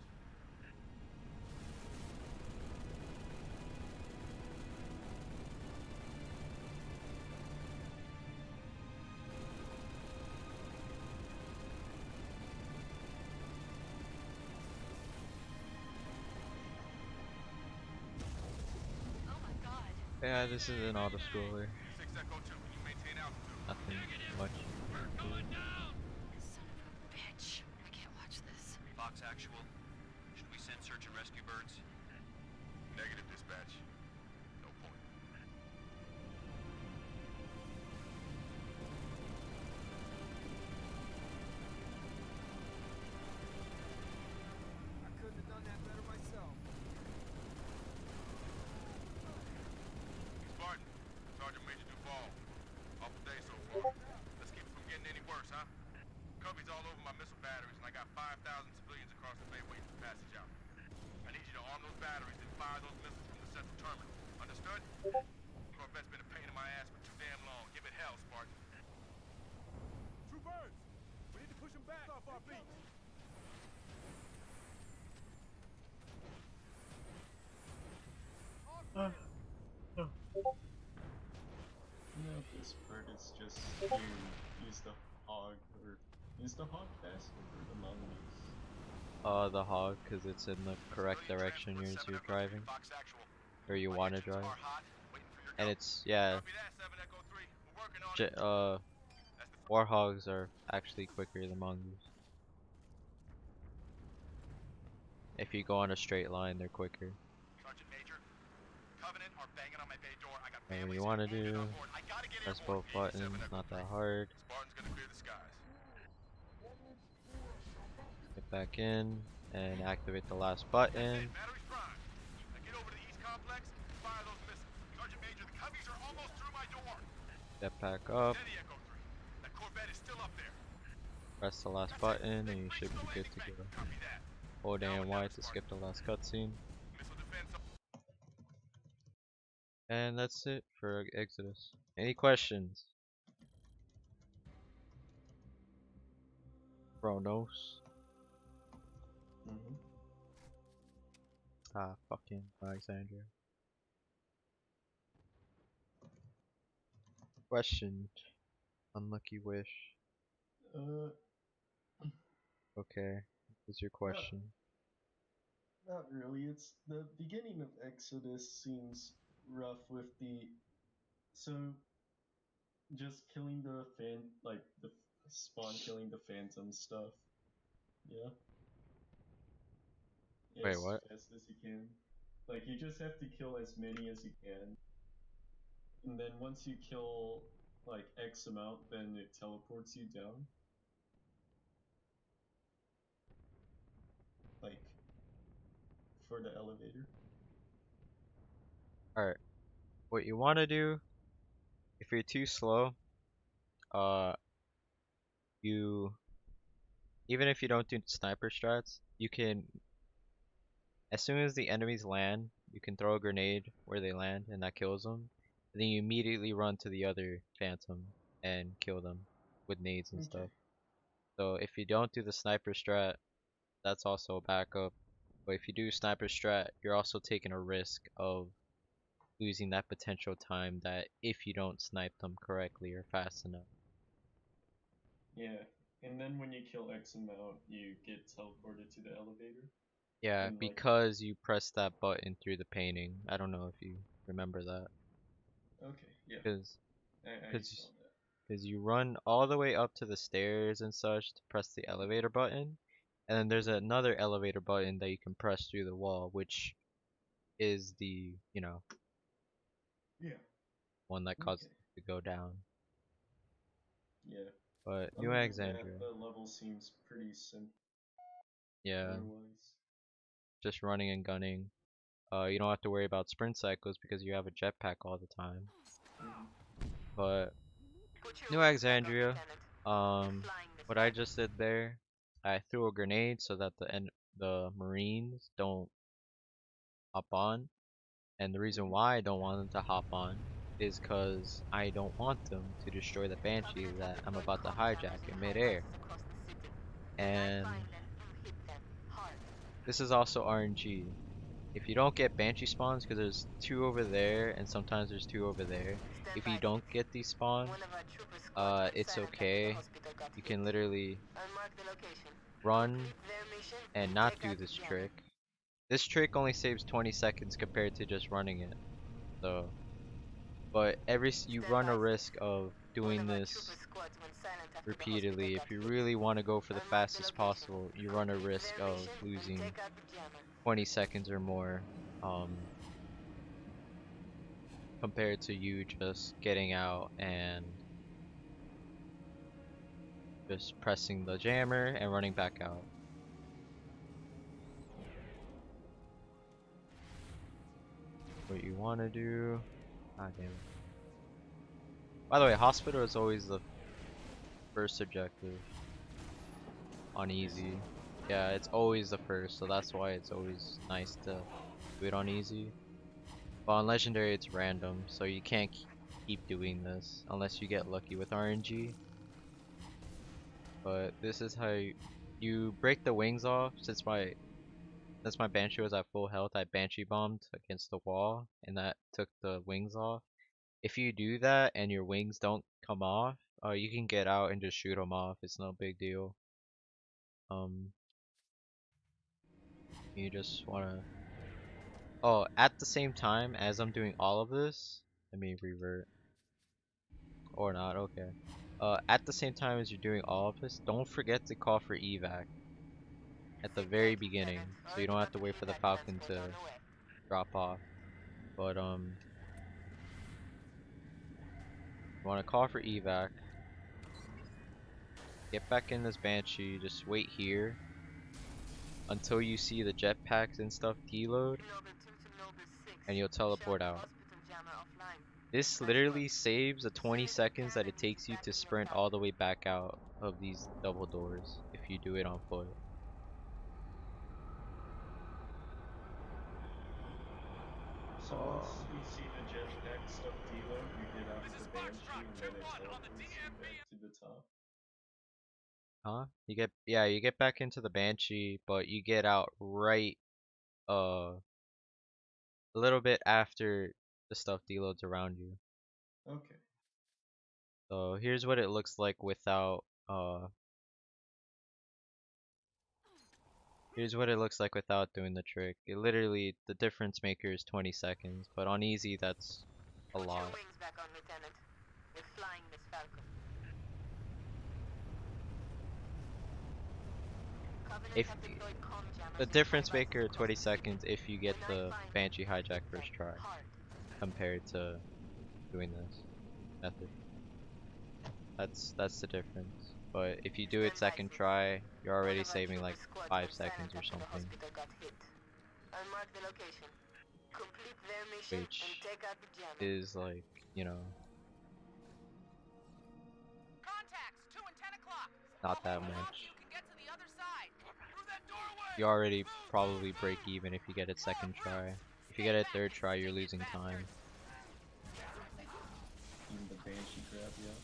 Yeah, this is an auto scroller. 6 Echo 2, can you maintain altitude? Nothing much. Son of a bitch. I can't watch this. Fox Actual. Should we send search and rescue birds? Negative dispatch. No point. I couldn't have done that better myself. Spartan, Sergeant Major Duval. Awful day so far. Let's keep it from getting any worse, huh? Cubby's all over my missile batteries, and I got 5,000 civilians across the bay waiting for passage out. I need you to arm those batteries and fire those missiles from the central terminal. Understood? Corvette's been a pain in my ass for too damn long. Give it hell, Spartan. True birds! We need to push them back off our beat. No, this part is just you use the hog or use the hog faster or the mongoose. The hog, because it's in the correct direction you're driving, Fox Actual. or you My want to engines drive. are hot, waiting for your And go. it's, yeah, Copy that, 7 Echo 3. We're working on it. That's the warhogs are actually quicker than mongoose. If you go on a straight line, they're quicker. Sergeant Major. Covenant are banging on my bay door. I got And what families you want to and wounded do, on board. I gotta get press airborne. both buttons, 87 Echo not 3. that hard. Spartan's gonna clear the skies. Get back in and activate the last That's button. it. Battery's primed. Now get over to the east complex and fire those missiles. Sergeant Major, the Cubbies are almost through my door. Get back up, Steady, Echo 3. That Corvette is still up there. press the last That's button, it. and you should be Make good the to landing go. bay. Copy that. Hold Now A and and Y now, to Spartan. skip the last cutscene. Missile defense. And that's it for Exodus. Any questions? Chronos. Ah, fucking Alexandria. Question. Unlucky wish. Okay. What's your question? Not really. It's the beginning of Exodus seems rough with the so just killing the the spawn killing the phantom stuff. Yeah. Wait, As what? fast as you can. Like you just have to kill as many as you can. And then once you kill like X amount, then it teleports you down. Like for the elevator. Alright. What you want to do, if you're too slow, you, even if you don't do sniper strats, you can, as soon as the enemies land, you can throw a grenade where they land and that kills them. And then you immediately run to the other phantom and kill them with nades and stuff. So if you don't do the sniper strat, that's also a backup. But if you do sniper strat, you're also taking a risk of losing that potential time that if you don't snipe them correctly or fast enough. Yeah. And then when you kill X amount, you get teleported to the elevator. Yeah, And like because you press that button through the painting. I don't know if you remember that. okay, yeah. Because I saw that. Because you run all the way up to the stairs and such to press the elevator button, and then there's another elevator button that you can press through the wall, which is the, you know, Yeah. one that causes it to go down. Yeah. But Other New than Alexandria, that, the level seems pretty simple. yeah, Otherwise. just running and gunning. You don't have to worry about sprint cycles because you have a jetpack all the time. But Put your New wings back on, Alexandria, Lieutenant. Flying this what I time. just did there, I threw a grenade so that the Marines don't hop on. And the reason why I don't want them to hop on is because I don't want them to destroy the Banshee Covenant that have I'm deployed about to comm hijack jammers in in midair. high-rises across the city. When I And find them, you hit them hard. this is also RNG. If you don't get Banshee spawns, because there's two over there and sometimes there's two over there, Stand if by. you don't get these spawns, One of our troopers squads went it's silent after the okay. hospital got You hit. can literally I'll mark the location. run Complete their mission and not take do out the this jammer. trick. This trick only saves 20 seconds compared to just running it. So but you run a risk of doing this repeatedly. If you really want to go for the fastest possible, you run a risk of losing 20 seconds or more, compared to you just getting out and just pressing the jammer and running back out. What you want to do. Ah, damn it. By the way, hospital is always the first objective on easy. Yeah, it's always the first, so that's why it's always nice to do it on easy. But on legendary, it's random, so you can't keep doing this unless you get lucky with RNG. But this is how you break the wings off. Since my Banshee was at full health, I Banshee bombed against the wall, and that took the wings off. If you do that and your wings don't come off, you can get out and just shoot them off. It's no big deal. You just wanna. Oh, at the same time as I'm doing all of this, let me revert. Or not, okay. At the same time as you're doing all of this, don't forget to call for evac at the very beginning, so you don't have to wait for the falcon to drop off. But you want to call for evac. Get back in this Banshee. Just wait here until you see the jetpacks and stuff deload, and you'll teleport out. This literally saves the 20 seconds that it takes you to sprint all the way back out of these double doors if you do it on foot. So once you see the jetpack stuff deload, you get out of the Banshee and then it teleports you back to the top. Huh? You get back into the Banshee, but you get out right a little bit after the stuff deloads around you. Okay. So here's what it looks like without doing the trick. It literally, the difference maker is 20 seconds, but on easy that's a lot. Put your wings back on, Lieutenant. We're flying this Falcon. If the difference maker 20 seconds if you get the Banshee hijack first try compared to doing this method. That's the difference. But if you do it second try, you're already saving like 5 seconds or something. Which is like, you know, not that much. You already probably break even if you get it second try. If you get it third try, you're losing time. Even the Banshee grab, yeah.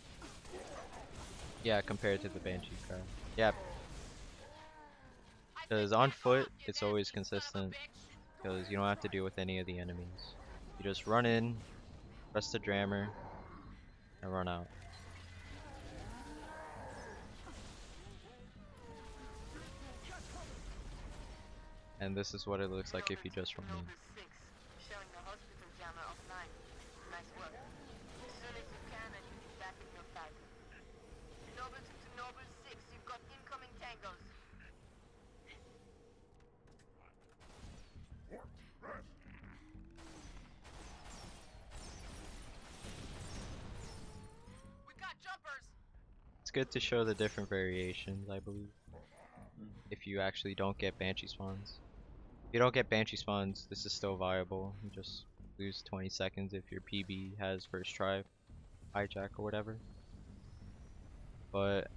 Yeah, compared to the Banshee grab. Yeah. Because on foot, it's always consistent. Because you don't have to deal with any of the enemies. You just run in, press the jammer, and run out. And this is what it looks like if you just run in. It's good to show the different variations, I believe. If you actually don't get Banshee spawns. If you don't get Banshee spawns, this is still viable. You just lose 20 seconds if your PB has first try hijack or whatever. But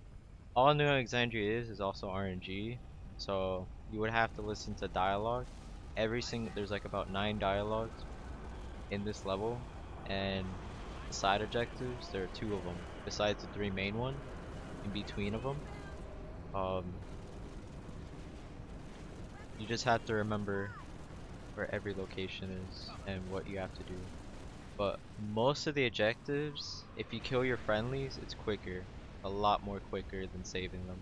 all New Alexandria is also RNG, so you would have to listen to dialogue. There's like about 9 dialogues in this level, and the side objectives, there are 2 of them besides the 3 main one. In between of them, you just have to remember where every location is and what you have to do. But most of the objectives, if you kill your friendlies, it's quicker, a lot more quicker than saving them.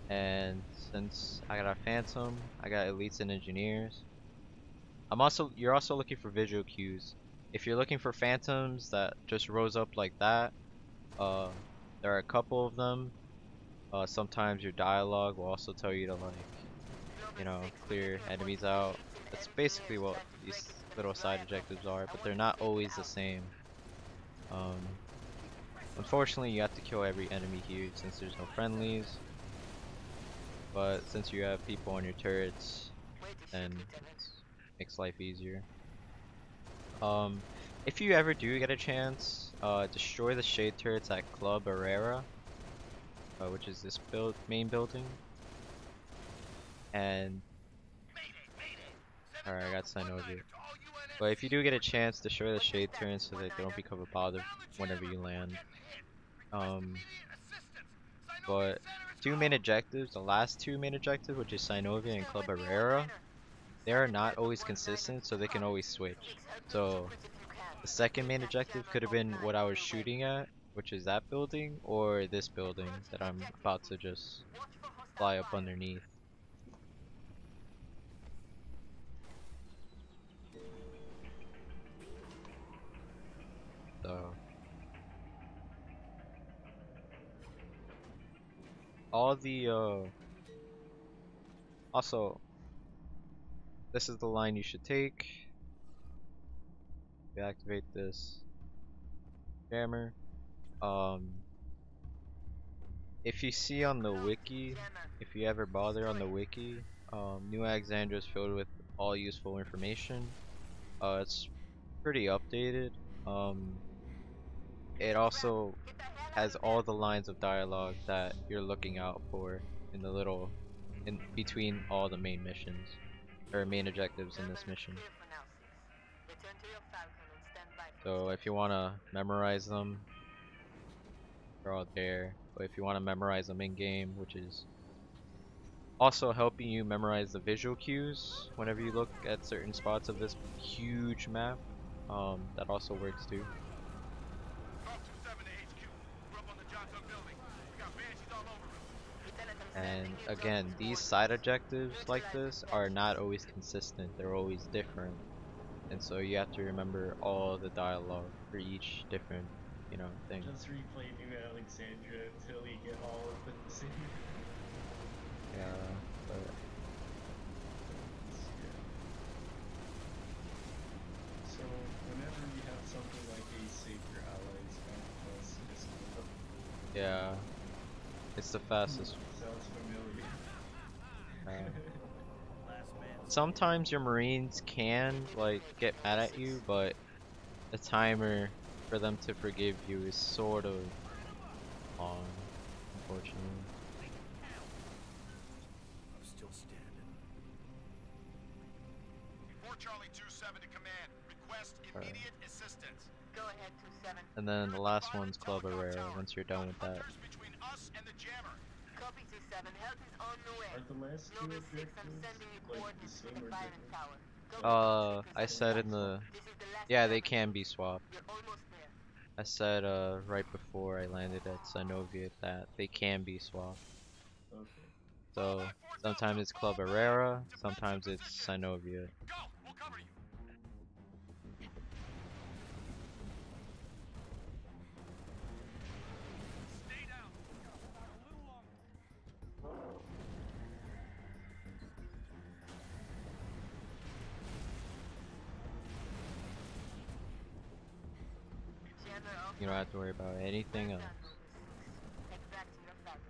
And since I got a Phantom, I got elites and engineers. You're also looking for visual cues. if you're looking for phantoms that just rose up like that, there are a couple of them. Sometimes your dialogue will also tell you to clear enemies out. That's basically what these little side objectives are, but they're not always the same. Unfortunately, you have to kill every enemy here since there's no friendlies. But since you have people on your turrets, then it makes life easier. If you ever do get a chance, destroy the shade turrets at Club Herrera, which is this main building. And alright, I got signed over. But if you do get a chance, destroy the shade turrets so that they don't become a bother whenever you land. But two main objectives, the last two main objectives, which is Synovia and Club Herrera, they are not always consistent, so they can always switch. So the second main objective could have been what I was shooting at, which is that building, or this building that I'm about to just fly up underneath. So all the also, this is the line you should take. Deactivate this jammer. If you see on the wiki, if you ever bother on the wiki, New Alexandria is filled with all useful information. It's pretty updated. It also has all the lines of dialogue that you're looking out for in the in between all the main missions, or main objectives in this mission. So if you want to memorize them, they're all there. But if you want to memorize them in game, which is also helping you memorize the visual cues whenever you look at certain spots of this huge map, that also works too. And again, these side objectives like this are not always consistent, they're always different. And so you have to remember all the dialogue for each different, thing. Just replay New Alexandria until you get all of the same. Yeah, but so whenever you have something like a save your allies plus is yeah, it's the fastest. Sounds familiar. Sometimes your Marines can get mad at you, but the timer for them to forgive you is sort of long, unfortunately. I'm still standing. Report Charlie 27 to command. Request immediate assistance. Go ahead, 27. And then the last one's Club Herrera once you're done with that. Between us and the jammer. Copy, 27. Help is on the way. Are the last two Nova 6, I'm objectives sending you like the coordinates to same the or firing different? tower. Go ahead, I said in the, This is the last yeah, they time. can be swapped. You're almost there. I said right before I landed at Synovia that they can be swapped. Okay. So sometimes it's Club Herrera, sometimes it's Synovia. Go! We'll cover you. Stay down. A little longer. You don't have to worry about anything else. Head back to your falcon.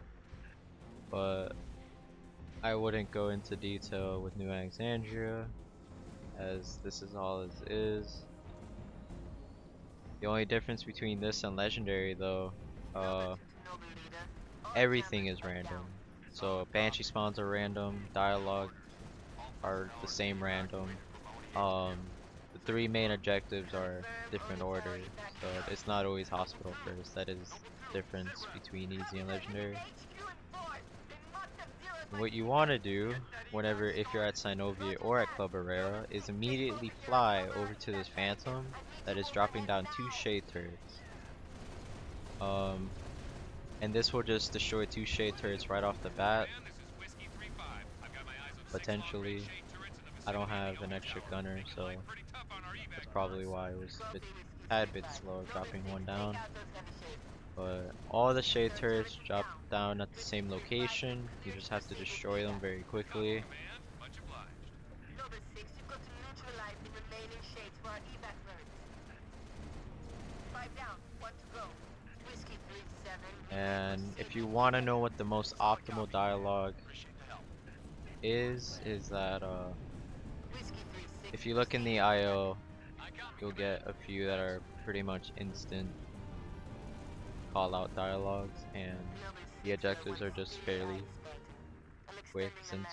But I wouldn't go into detail with New Alexandria, as this is all it is. The only difference between this and Legendary, though, everything is random. So Banshee spawns are random, dialogue are the same random. The three main objectives are different orders, so it's not always hospital first. That is the difference between easy and legendary. And what you want to do if you're at Synovia or at Club Herrera is immediately fly over to this phantom that is dropping down 2 shade turrets. And this will just destroy 2 shade turrets right off the bat. Potentially. I don't have an extra gunner, so that's probably why it was a tad bit slow dropping one down. But all the shade turrets drop down at the same location. You just have to destroy them very quickly. Number 6, you've got to neutralize the remaining shades for our evac birds. 5 down, 1 to go. Whiskey 37. And if you want to know what the most optimal dialogue is that Whiskey 36. if you look in the IO, you'll get a few that are pretty much instant call out dialogues, and the objectives are just fairly quick since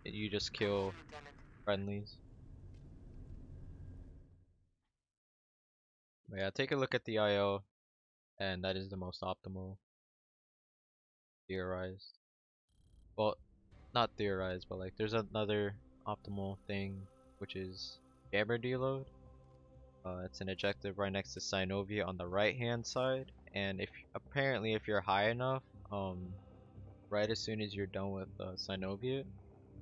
you just kill friendlies. But yeah, take a look at the IO, and that is the most optimal theorized. Well, not theorized, but like there's another optimal thing, which is jammer deload. It's an objective right next to Synovia on the right hand side, and apparently if you're high enough, right as soon as you're done with Synovia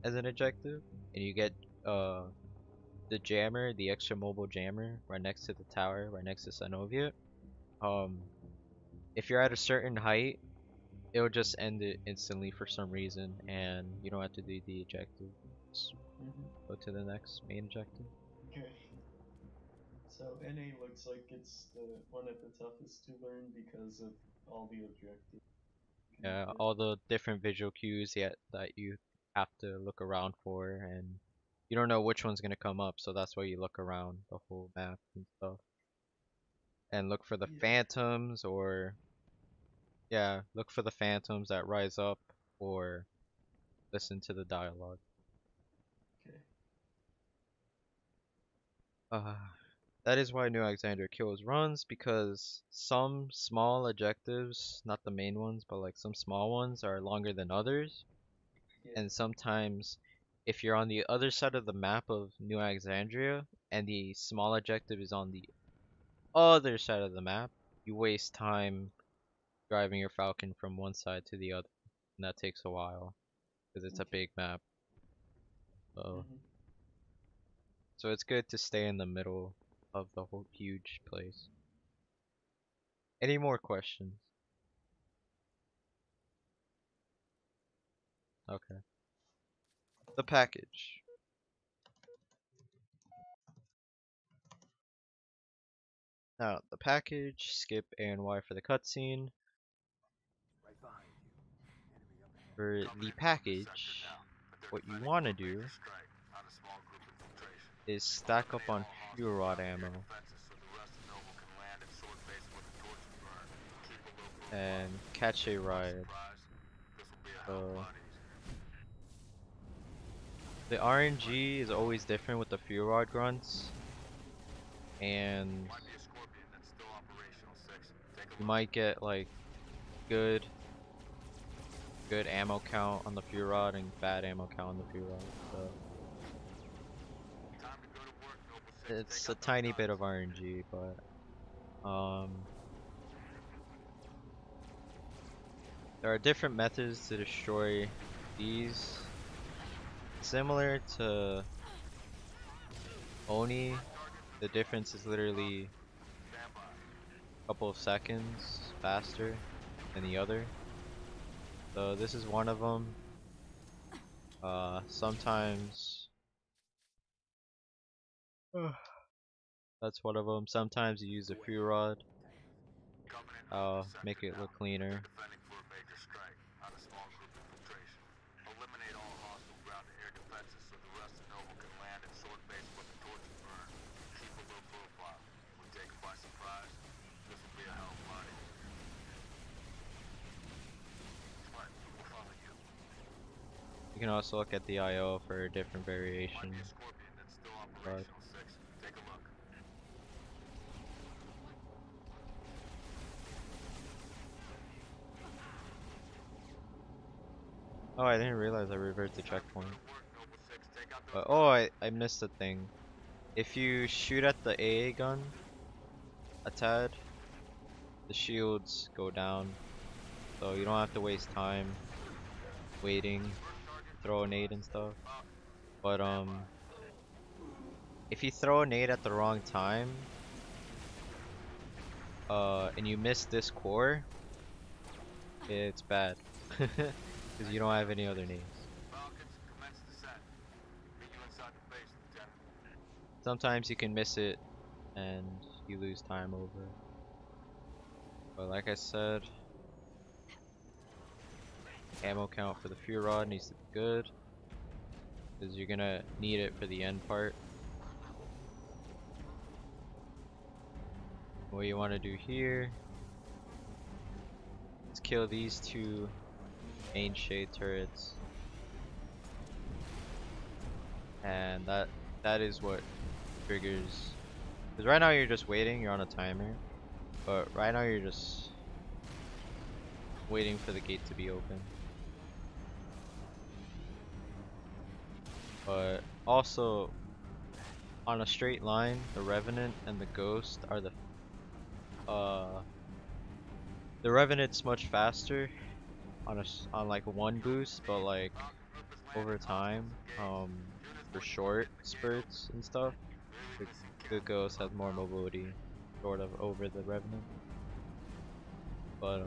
as an objective, and you get the jammer, the extra mobile jammer right next to the tower, right next to Synovia, if you're at a certain height, it'll just end it instantly for some reason, and you don't have to do the objective. Just go to the next main objective. Okay. So NA looks like it's the one of the toughest to learn because of all the objectives. Yeah, all the different visual cues that you have to look around for, and you don't know which one's gonna come up, so that's why you look around the whole map and stuff. And look for the phantoms, or yeah, look for the phantoms that rise up, or listen to the dialogue. Okay. That is why New Alexandria kills runs, because some small objectives, not the main ones, but like some small ones are longer than others. Yeah. And sometimes if you're on the other side of the map of New Alexandria and the small objective is on the other side of the map, you waste time driving your falcon from one side to the other, and that takes a while because it's a big map. So it's good to stay in the middle of the whole huge place. Any more questions? Okay. The package. Now, the package, skip A and Y for the cutscene. For the package, what you want to do is stack up on fuel rod ammo and catch a ride. So the RNG is always different with the fuel rod grunts, and you might get like good ammo count on the fuel rod and bad ammo count on the fuel rod. So it's a tiny bit of RNG, but there are different methods to destroy these. Similar to Oni, the difference is literally a couple of seconds faster than the other. So this is one of them. Sometimes that's one of them. Sometimes you use a fuel rod. Make it look cleaner. You can also look at the IO for a different variation. Oh, I didn't realize I reversed the checkpoint. But, oh, I missed a thing. If you shoot at the AA gun a tad, the shields go down, so you don't have to waste time waiting, throw a nade and stuff. But if you throw a nade at the wrong time, and you miss this core, it's bad. Because you don't have any other nades. Falcons, commence descent. Meet you inside the base, Lieutenant. Sometimes you can miss it and you lose time over it. But like I said, ammo count for the fuel rod needs to be good, because you're gonna need it for the end part. What you want to do here is kill these two main shade turrets, and that is what triggers. Because right now you're just waiting, you're on a timer, but right now you're just waiting for the gate to be open. But also, on a straight line, the Revenant and the Ghost are the Revenant's much faster on like one boost, but like over time, for short spurts and stuff, the Ghost has more mobility, sort of, over the Revenant. But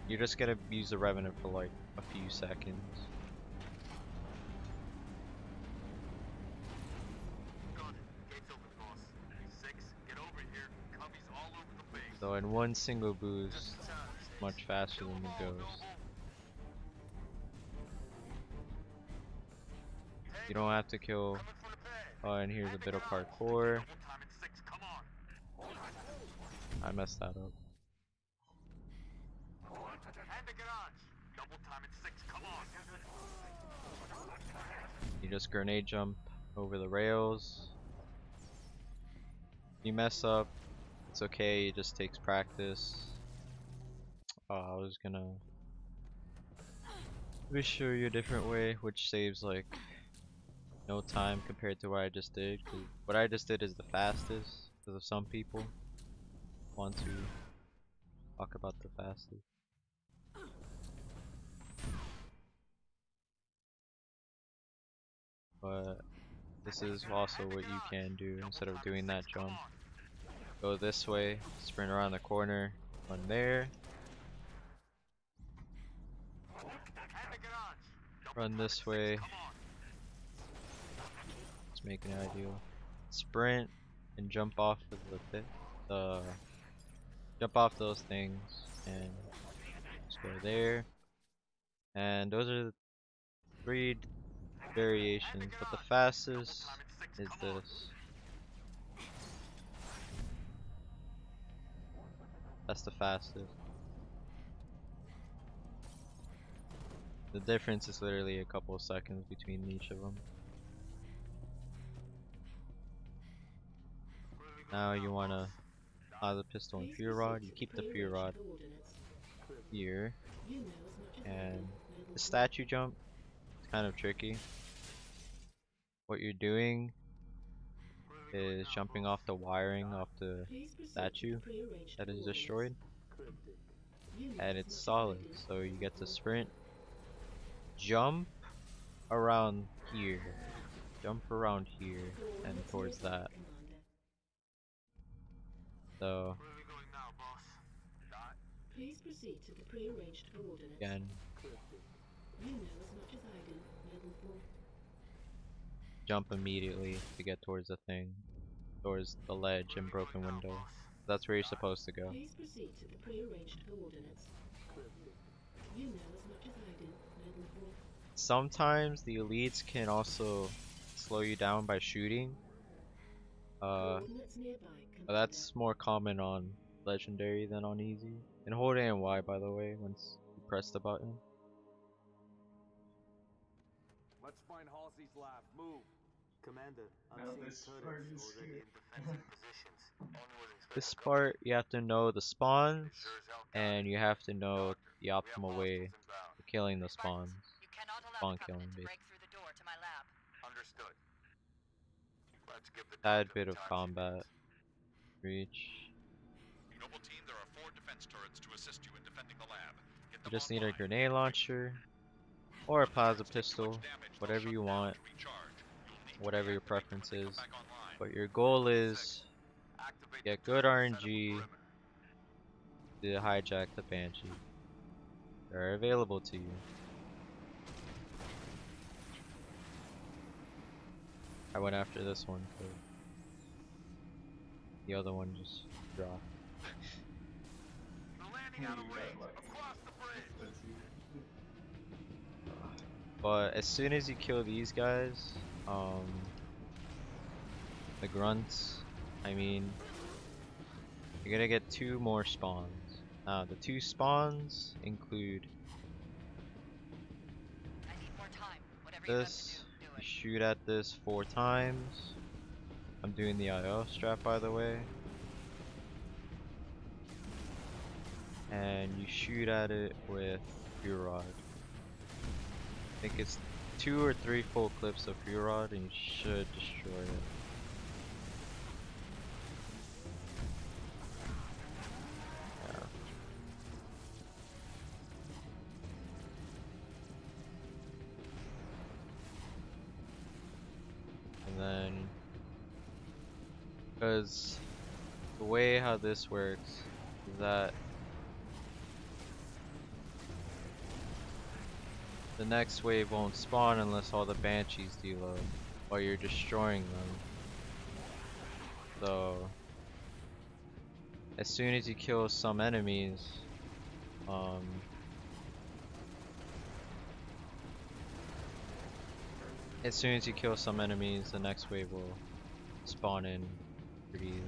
you're just gonna use the Revenant for like a few seconds. So in one single boost, much faster than the Ghost. You don't have to kill. Oh, and here's a bit of parkour. I messed that up. You just grenade jump over the rails. You mess up, it's okay, it just takes practice. Oh, I was gonna show you a different way, which saves like no time compared to what I just did. 'Cause what I just did is the fastest, because of some people want to talk about the fastest. But this is also what you can do instead of doing that jump. Go this way, sprint around the corner, run there. Run this way. Let's make it ideal. Sprint and jump off of the pit. Jump off those things and just go there. And those are the 3 variations, but the fastest is this. That's the fastest. The difference is literally a couple of seconds between each of them. Now you wanna apply the pistol and fuel rod. You keep the fuel rod here, and the statue jump is kind of tricky. What you're doing is jumping off the wiring off the statue that is destroyed, and it's solid, so you get to sprint, jump around here, and towards that. So Please proceed to the prearranged coordinates. again, You know as much as I do, Nightfall. jump immediately to get towards the thing, towards the ledge and broken window. That's where you're supposed to go. Please proceed to the prearranged coordinates. You know as much as I do, Nightfall. Sometimes the elites can also slow you down by shooting. Coordinates nearby. But that's more common on legendary than on easy. And hold A and Y, by the way, once you press the button. Let's find Halsey's lab. Move. Commander, Now this part is good. This part, you have to know the spawns, and you have to know the optimal way of killing the spawns. You cannot allow Spawn the killing, Covenant to basically. break through the door to my lab. Understood. Let's give the Tad doctor bit the of time she combat. needs. Reach. Noble team, there are 4 defense turrets to assist you in defending the lab. Get You them just need a online. grenade launcher, or a plasma pistol, whatever you want. whatever your preference is. But your goal is get good RNG to hijack the Banshee. They're available to you. I went after this one because the other one just dropped. But as soon as you kill these guys, the grunts, I mean, you're gonna get 2 more spawns. The 2 spawns include this. You shoot at this 4 times. I'm doing the IO strat, by the way. And you shoot at it with Fuel Rod. I think it's 2 or 3 full clips of Fuel Rod and you should destroy it. Yeah. And then, because the way how this works is that the next wave won't spawn unless all the Banshees deload, while you're destroying them. So, as soon as you kill some enemies, the next wave will spawn in pretty easily.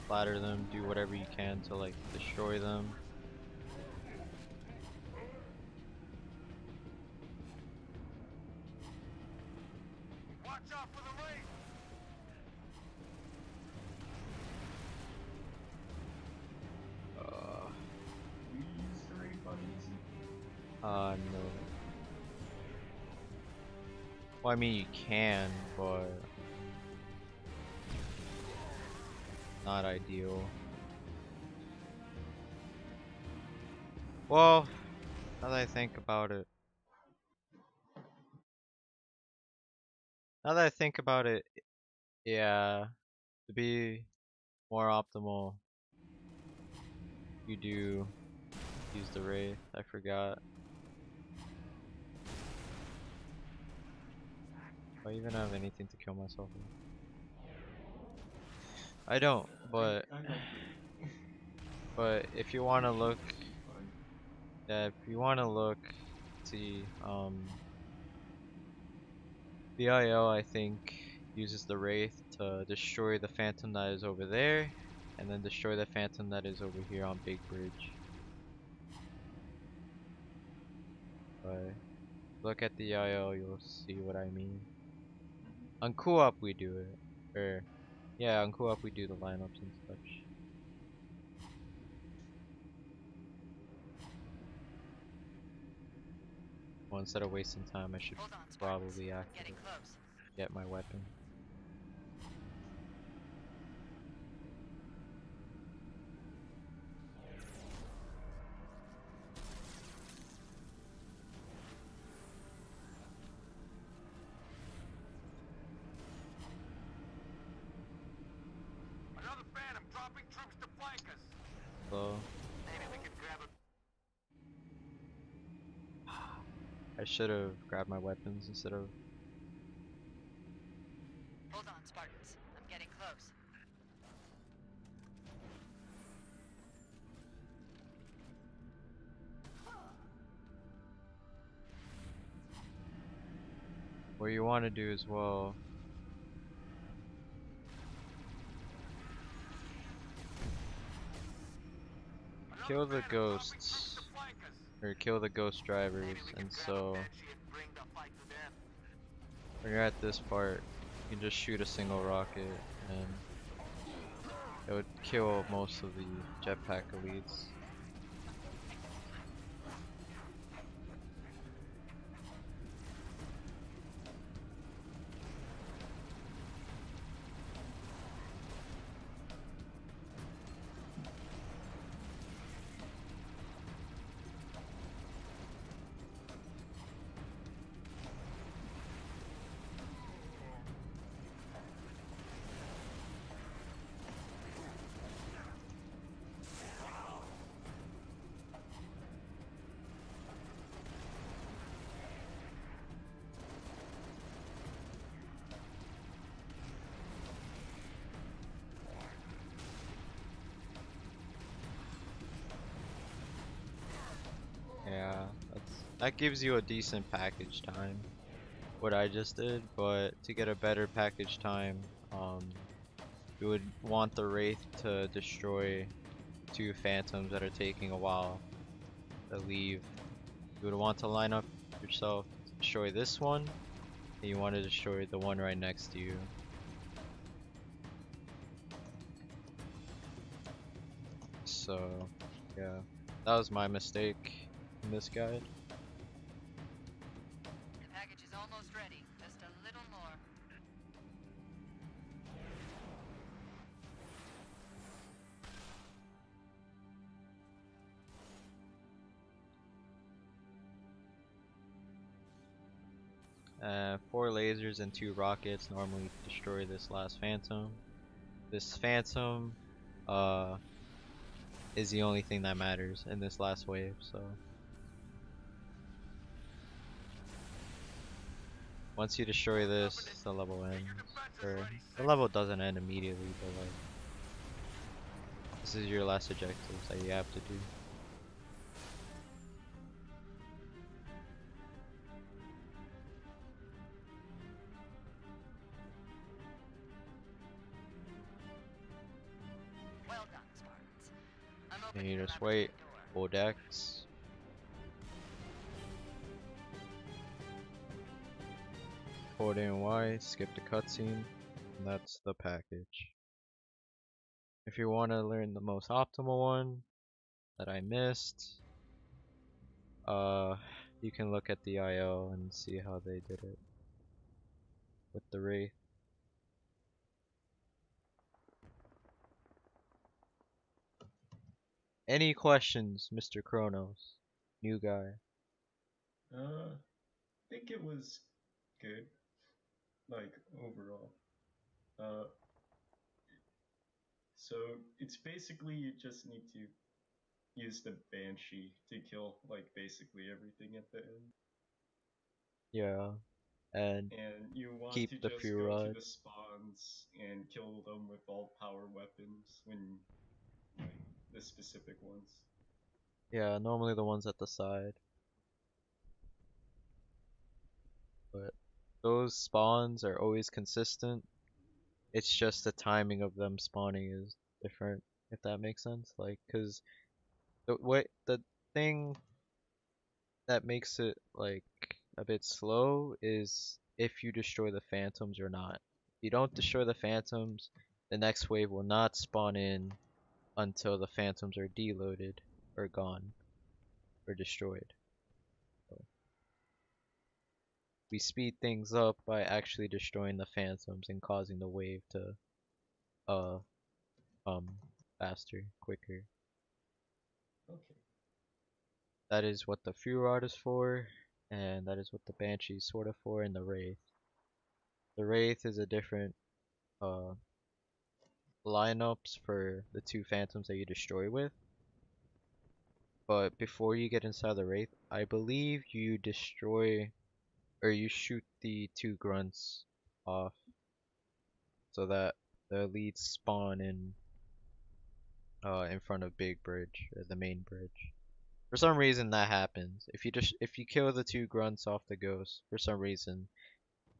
Splatter them, do whatever you can to like destroy them. Watch out for the race. You use the raid on easy? No. Well, I mean you can, but not ideal. Well, now that I think about it, yeah, to be more optimal, you do use the Wraith. I forgot. Do I even have anything to kill myself with? I don't, but if you want to look, yeah, see, the IO I think uses the Wraith to destroy the Phantom that is over there, and then destroy the Phantom that is over here on Big Bridge. But look at the IO, you'll see what I mean. On co-op we do it, or yeah, on co-op we do the lineups and such. Well, instead of wasting time, I should probably activate get my weapon. Another Phantom dropping troops to flank us. So Maybe we could grab a. I should have grabbed my weapons instead of. Hold on, Spartans. I'm getting close. What you want to do as well. Kill the ghosts, or kill the ghost drivers, and so when you're at this part, you can just shoot a single rocket, and it would kill most of the jetpack elites. that gives you a decent package time, what I just did, but to get a better package time, you would want the Wraith to destroy 2 Phantoms that are taking a while to leave. You would want to line up yourself to destroy this one, and you want to destroy the one right next to you. So, yeah, that was my mistake in this guide. The package is almost ready. Just a little more. Four lasers and 2 rockets normally destroy this last Phantom. This Phantom is the only thing that matters in this last wave, so once you destroy this, the level ends. Or the level doesn't end immediately, but like this is your last objectives that you have to do. Well done, Spartans. I'm And opening you the just laboratory wait, door. hold X. Hold in Y, skip the cutscene, and that's the package. If you want to learn the most optimal one that I missed, you can look at the IO and see how they did it with the Wraith. Any questions, Mr. Chronos? New guy. I think it was good, like overall. Uh, so it's basically you just need to use the Banshee to kill like basically everything at the end. Yeah, and And you want keep to the just few go to rod. the spawns and kill them with all power weapons when like the specific ones. Yeah, normally the ones at the side. But those spawns are always consistent. It's just the timing of them spawning is different, if that makes sense. Like, cause the thing that makes it like a bit slow is if you destroy the Phantoms or not. If you don't destroy the Phantoms, the next wave will not spawn in until the Phantoms are deloaded or gone or destroyed. So we speed things up by actually destroying the Phantoms and causing the wave to uh faster, quicker. Okay. That is what the Few Rod is for, and that is what the Banshee is sort of for, and the Wraith. The Wraith is a different uh lineups for the 2 Phantoms that you destroy with. But before you get inside the Wraith, I believe you destroy or you shoot the 2 grunts off so that the elites spawn in front of Big Bridge or the main bridge. For some reason that happens. If you kill the 2 grunts off the ghost, for some reason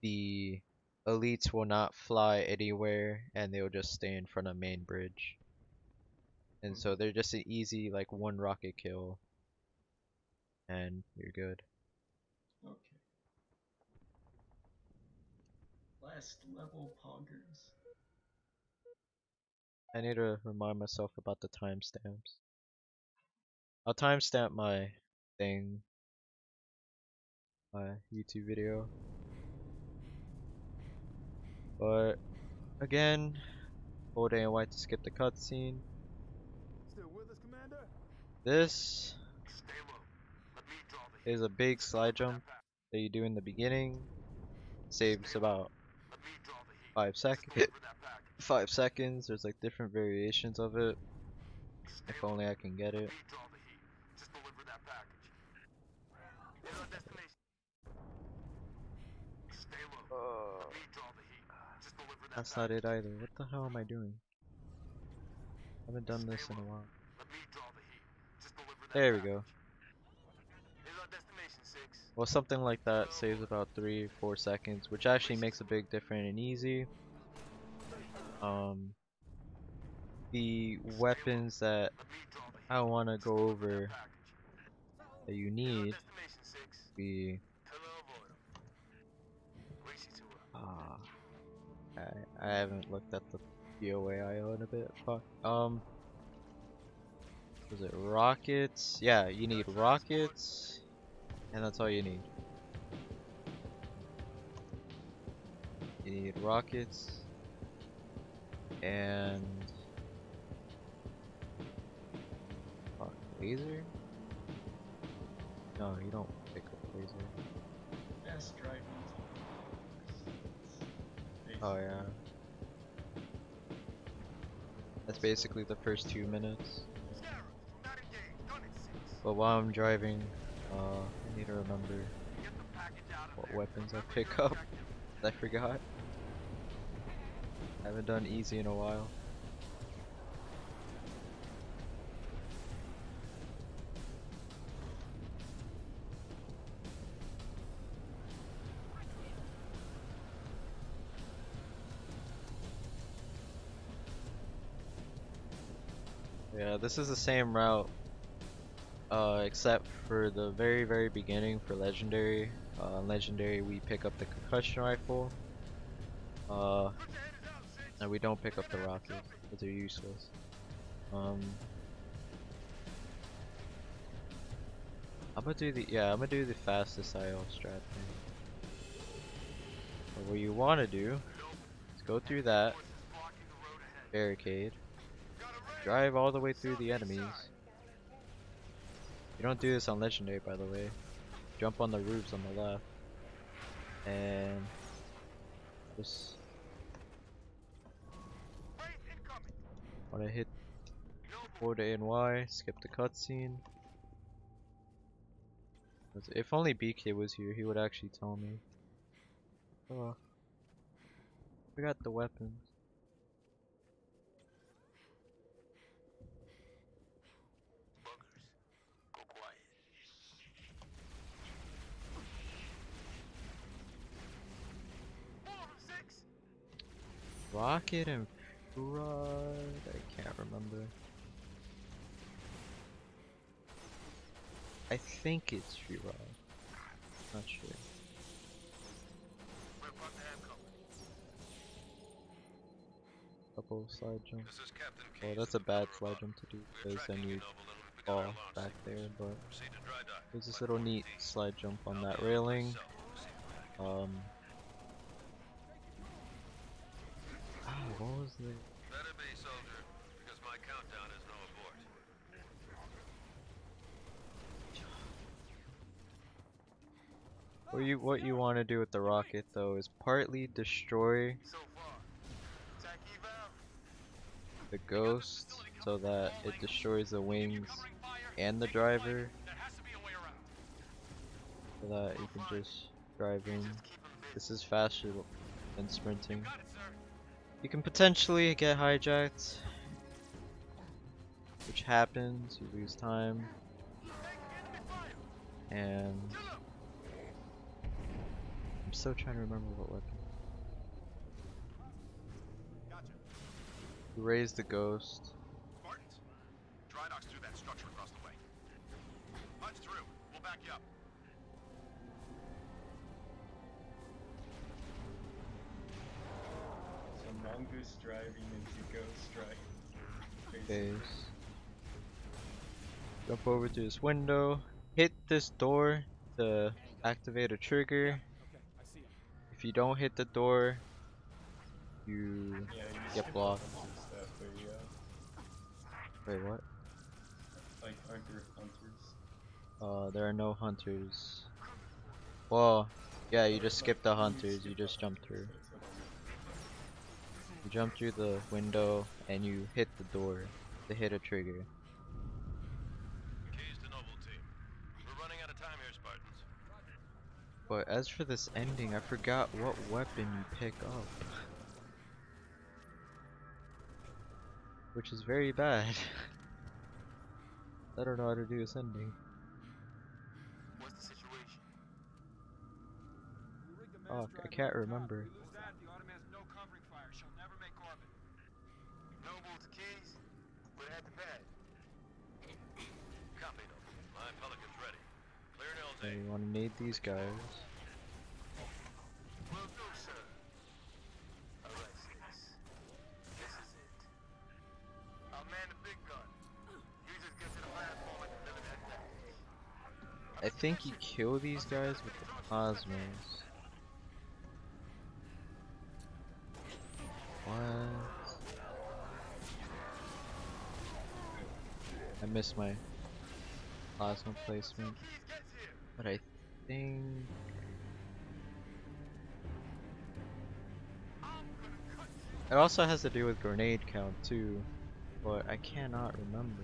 the elites will not fly anywhere and they'll just stay in front of main bridge. And so they're just an easy like 1 rocket kill and you're good. Okay. Last level poggers. I need to remind myself about the timestamps. I'll timestamp my thing, my YouTube video. But again, hold A and Y to skip the cutscene. Still with us, Commander? This Stay low. Let me draw the is a big slide jump that you do in the beginning. Saves about Let me draw the heat. 5 seconds. Deliver that package. 5 seconds. There's like different variations of it. If only I can get it. Let me draw the heat. Just deliver that package. Here's our destination. Stay low. Let me draw the heat. Just deliver that That's package. not it either. What the hell am I doing? I haven't done this in a while. Let me draw the heat. Just deliver that There we package. go. Here's our destination, Well, something like that saves about 3-4 seconds, which actually makes a big difference in easy. The weapons that I want to go over that you need be I haven't looked at the BOAIO in a bit. Fuck. Was it rockets? Yeah, you need rockets, and that's all you need. You need rockets and fuck, laser? No, you don't pick up laser. Fast driving. Oh yeah. That's basically the first 2 minutes. But while I'm driving, I need to remember what weapons I pick up. I forgot. I haven't done easy in a while. Yeah, this is the same route, except for the very beginning for Legendary. Legendary we pick up the concussion rifle, and we don't pick up the rockets, because they're useless. I'm gonna do the fastest IL strat thing. But what you wanna do is go through that barricade, drive all the way through the enemies. You don't do this on Legendary, by the way. Jump on the roofs on the left, and just wanna hit forward A and Y, skip the cutscene. If only BK was here, he would actually tell me. Oh, forgot the weapons. Rocket and Rod, I can't remember. I think it's Free Rod. Not sure. Couple slide jumps. Well, that's a bad slide jump to do because then you fall back there. But there's this little neat slide jump on that railing. What was the? Better be, soldier, because my countdown is no abort. What you want to do with the rocket though is partly destroy the ghost so that it destroys the wings and the driver, so that you can just drive in. This is faster than sprinting. You can potentially get hijacked, which happens, you lose time, and I'm still trying to remember what weapon. You raise the ghost. Spartans, dry docks through that structure across the way. Punch through, we'll back you up. Mongoose driving into Ghost driving. Base. Jump over to this window. Hit this door to activate a trigger. If you don't hit the door, you get blocked. Wait, what? Like, aren't there hunters? There are no hunters. Well, yeah, you just skip the hunters. You just jump through. You jump through the window and you hit the door to hit a trigger. Keys to Novelty. We're running out of time here, Spartans. But as for this ending, I forgot what weapon you pick up. Which is very bad. I don't know how to do this ending. What's the situation? Fuck, I can't remember. If we lose that, the Autumn has no covering fire. She'll never make orbit. Noble to Keys. We're at the pad. Copy, Noble. My Pelican's ready. Clear an So we want to need these guys. Will do, sir. Alright, Six. This is it. I'll man the big gun. You just get to the platform and deliver that package. I think you kill these guys with the plasmas. What? I missed my plasma placement. But I think... It also has to do with grenade count too, but I cannot remember.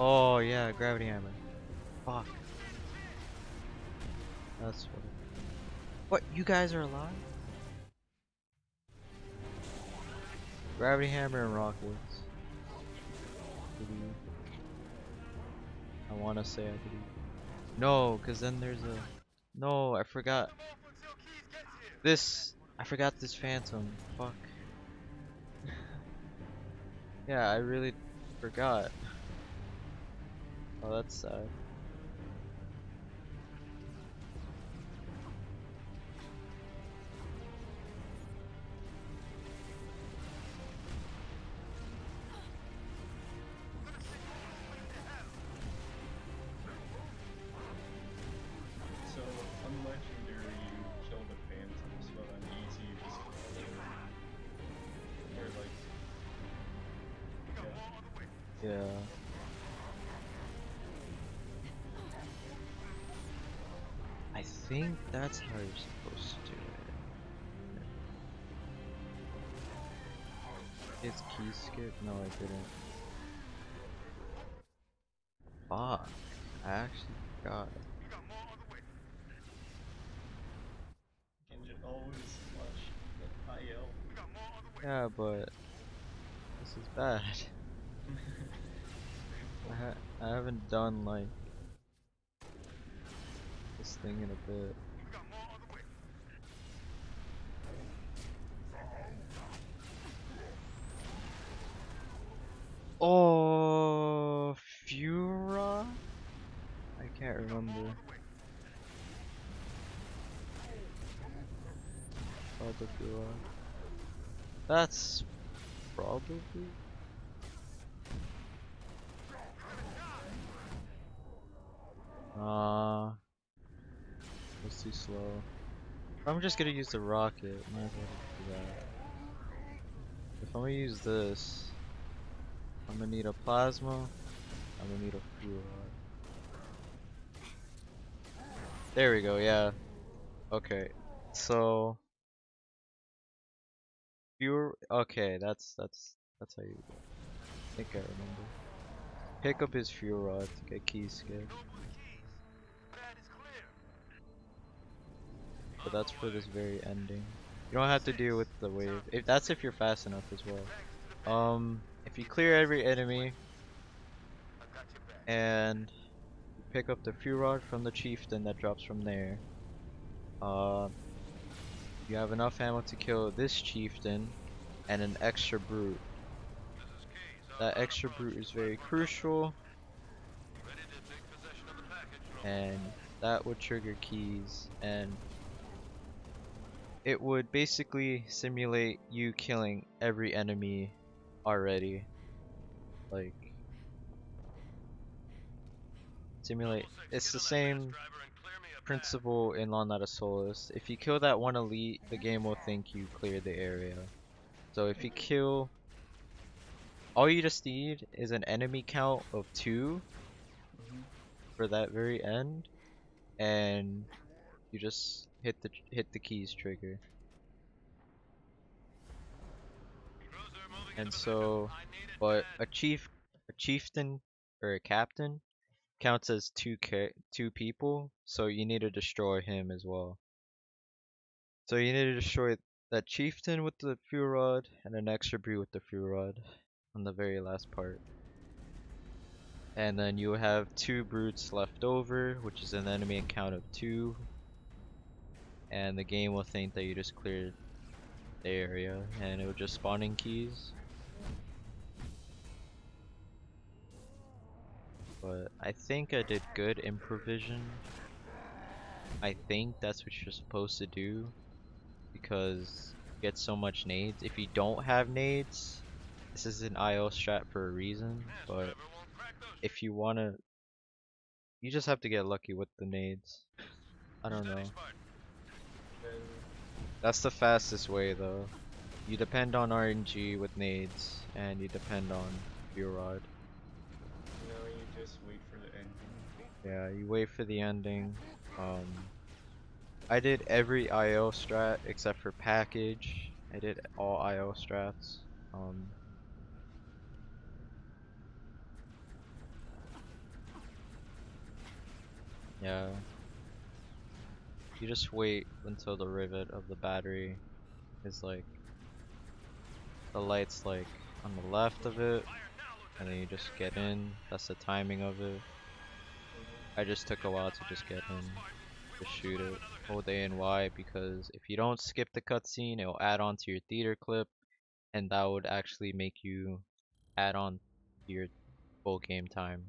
Oh yeah, gravity hammer. Fuck. That's what. What? You guys are alive? Gravity hammer and rockets. I wanna say I believe. No, cause then there's a. No, I forgot. This. I forgot this phantom. Fuck. Yeah, I really forgot. Oh, that's sad. So, on Legendary, you kill the phantoms, but on easy, you just kill them. Or, like. Yeah. Yeah. I think that's how you're supposed to do it. It's key skip? No, I didn't. Fuck. I actually forgot. Can you always watch the IL? Yeah, but this is bad. I haven't done like this thing in a bit. Oh, Fura? I can't remember. Oh, the Fura. That's probably. It's too slow. I'm just gonna use the rocket. Might as well do that. If I'm gonna use this, I'm gonna need a plasma. I'm gonna need a fuel rod. There we go. Yeah. Okay. So fuel. Okay, that's how you. I think I remember. Pick up his fuel rod to get key skip. But that's for this very ending. You don't have to deal with the wave. If that's if you're fast enough as well. If you clear every enemy and you pick up the fuel rod from the chieftain that drops from there, you have enough ammo to kill this chieftain and an extra brute. That extra brute is very crucial, and that would trigger keys, and it would basically simulate you killing every enemy already. Like, simulate. It's the same principle in Long Night of Solace. If you kill that one elite, the game will think you cleared the area. So if you kill, all you just need is an enemy count of 2 for that very end, and you just hit the keys trigger. And so, but a chieftain or a captain counts as two people, so you need to destroy him as well. So you need to destroy that chieftain with the fuel rod and an extra brew with the fuel rod on the very last part. And then you have 2 brutes left over, which is an enemy count of 2. And the game will think that you just cleared the area and it will just spawn in keys. But I think I did good in provision. I think that's what you're supposed to do because you get so much nades. If you don't have nades, this is an IO strat for a reason, but if you wanna, you just have to get lucky with the nades. I don't know. That's the fastest way though. You depend on RNG with nades, and you depend on fuel rod. No, you just wait for the ending. Yeah, you wait for the ending. I did every IO strat except for package. I did all IO strats. Yeah. You just wait until the rivet of the battery is like, the light's like on the left of it, and then you just get in. That's the timing of it. I just took a while to just get in, just shoot it. Hold A and Y because if you don't skip the cutscene, it will add on to your theater clip, and that would actually make you add on to your full game time.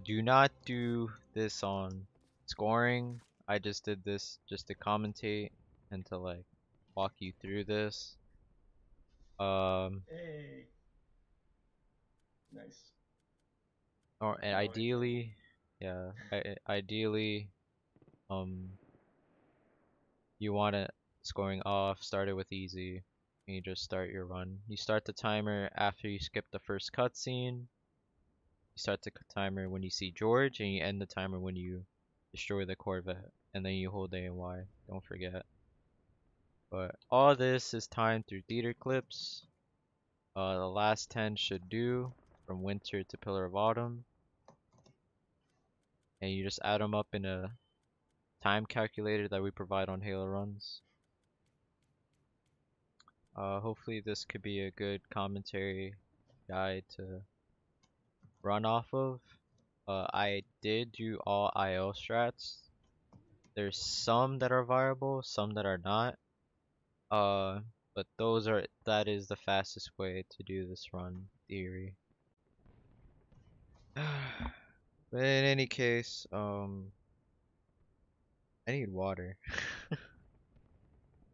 Do not do this on scoring. I just did this just to commentate and to like walk you through this. Hey! Nice. And No, I ideally, yeah, ideally, you want it scoring off, start it with easy, and you just start your run. You start the timer after you skip the first cutscene. You start the timer when you see George, and you end the timer when you destroy the Corvette, and then you hold A and Y. Don't forget. But all this is timed through theater clips. The last 10 should do from winter to Pillar of Autumn, and you just add them up in a time calculator that we provide on Halo runs. Hopefully this could be a good commentary guide to run off of. I did do all IO strats. There's some that are viable, some that are not. But that is the fastest way to do this run theory. But in any case, I need water.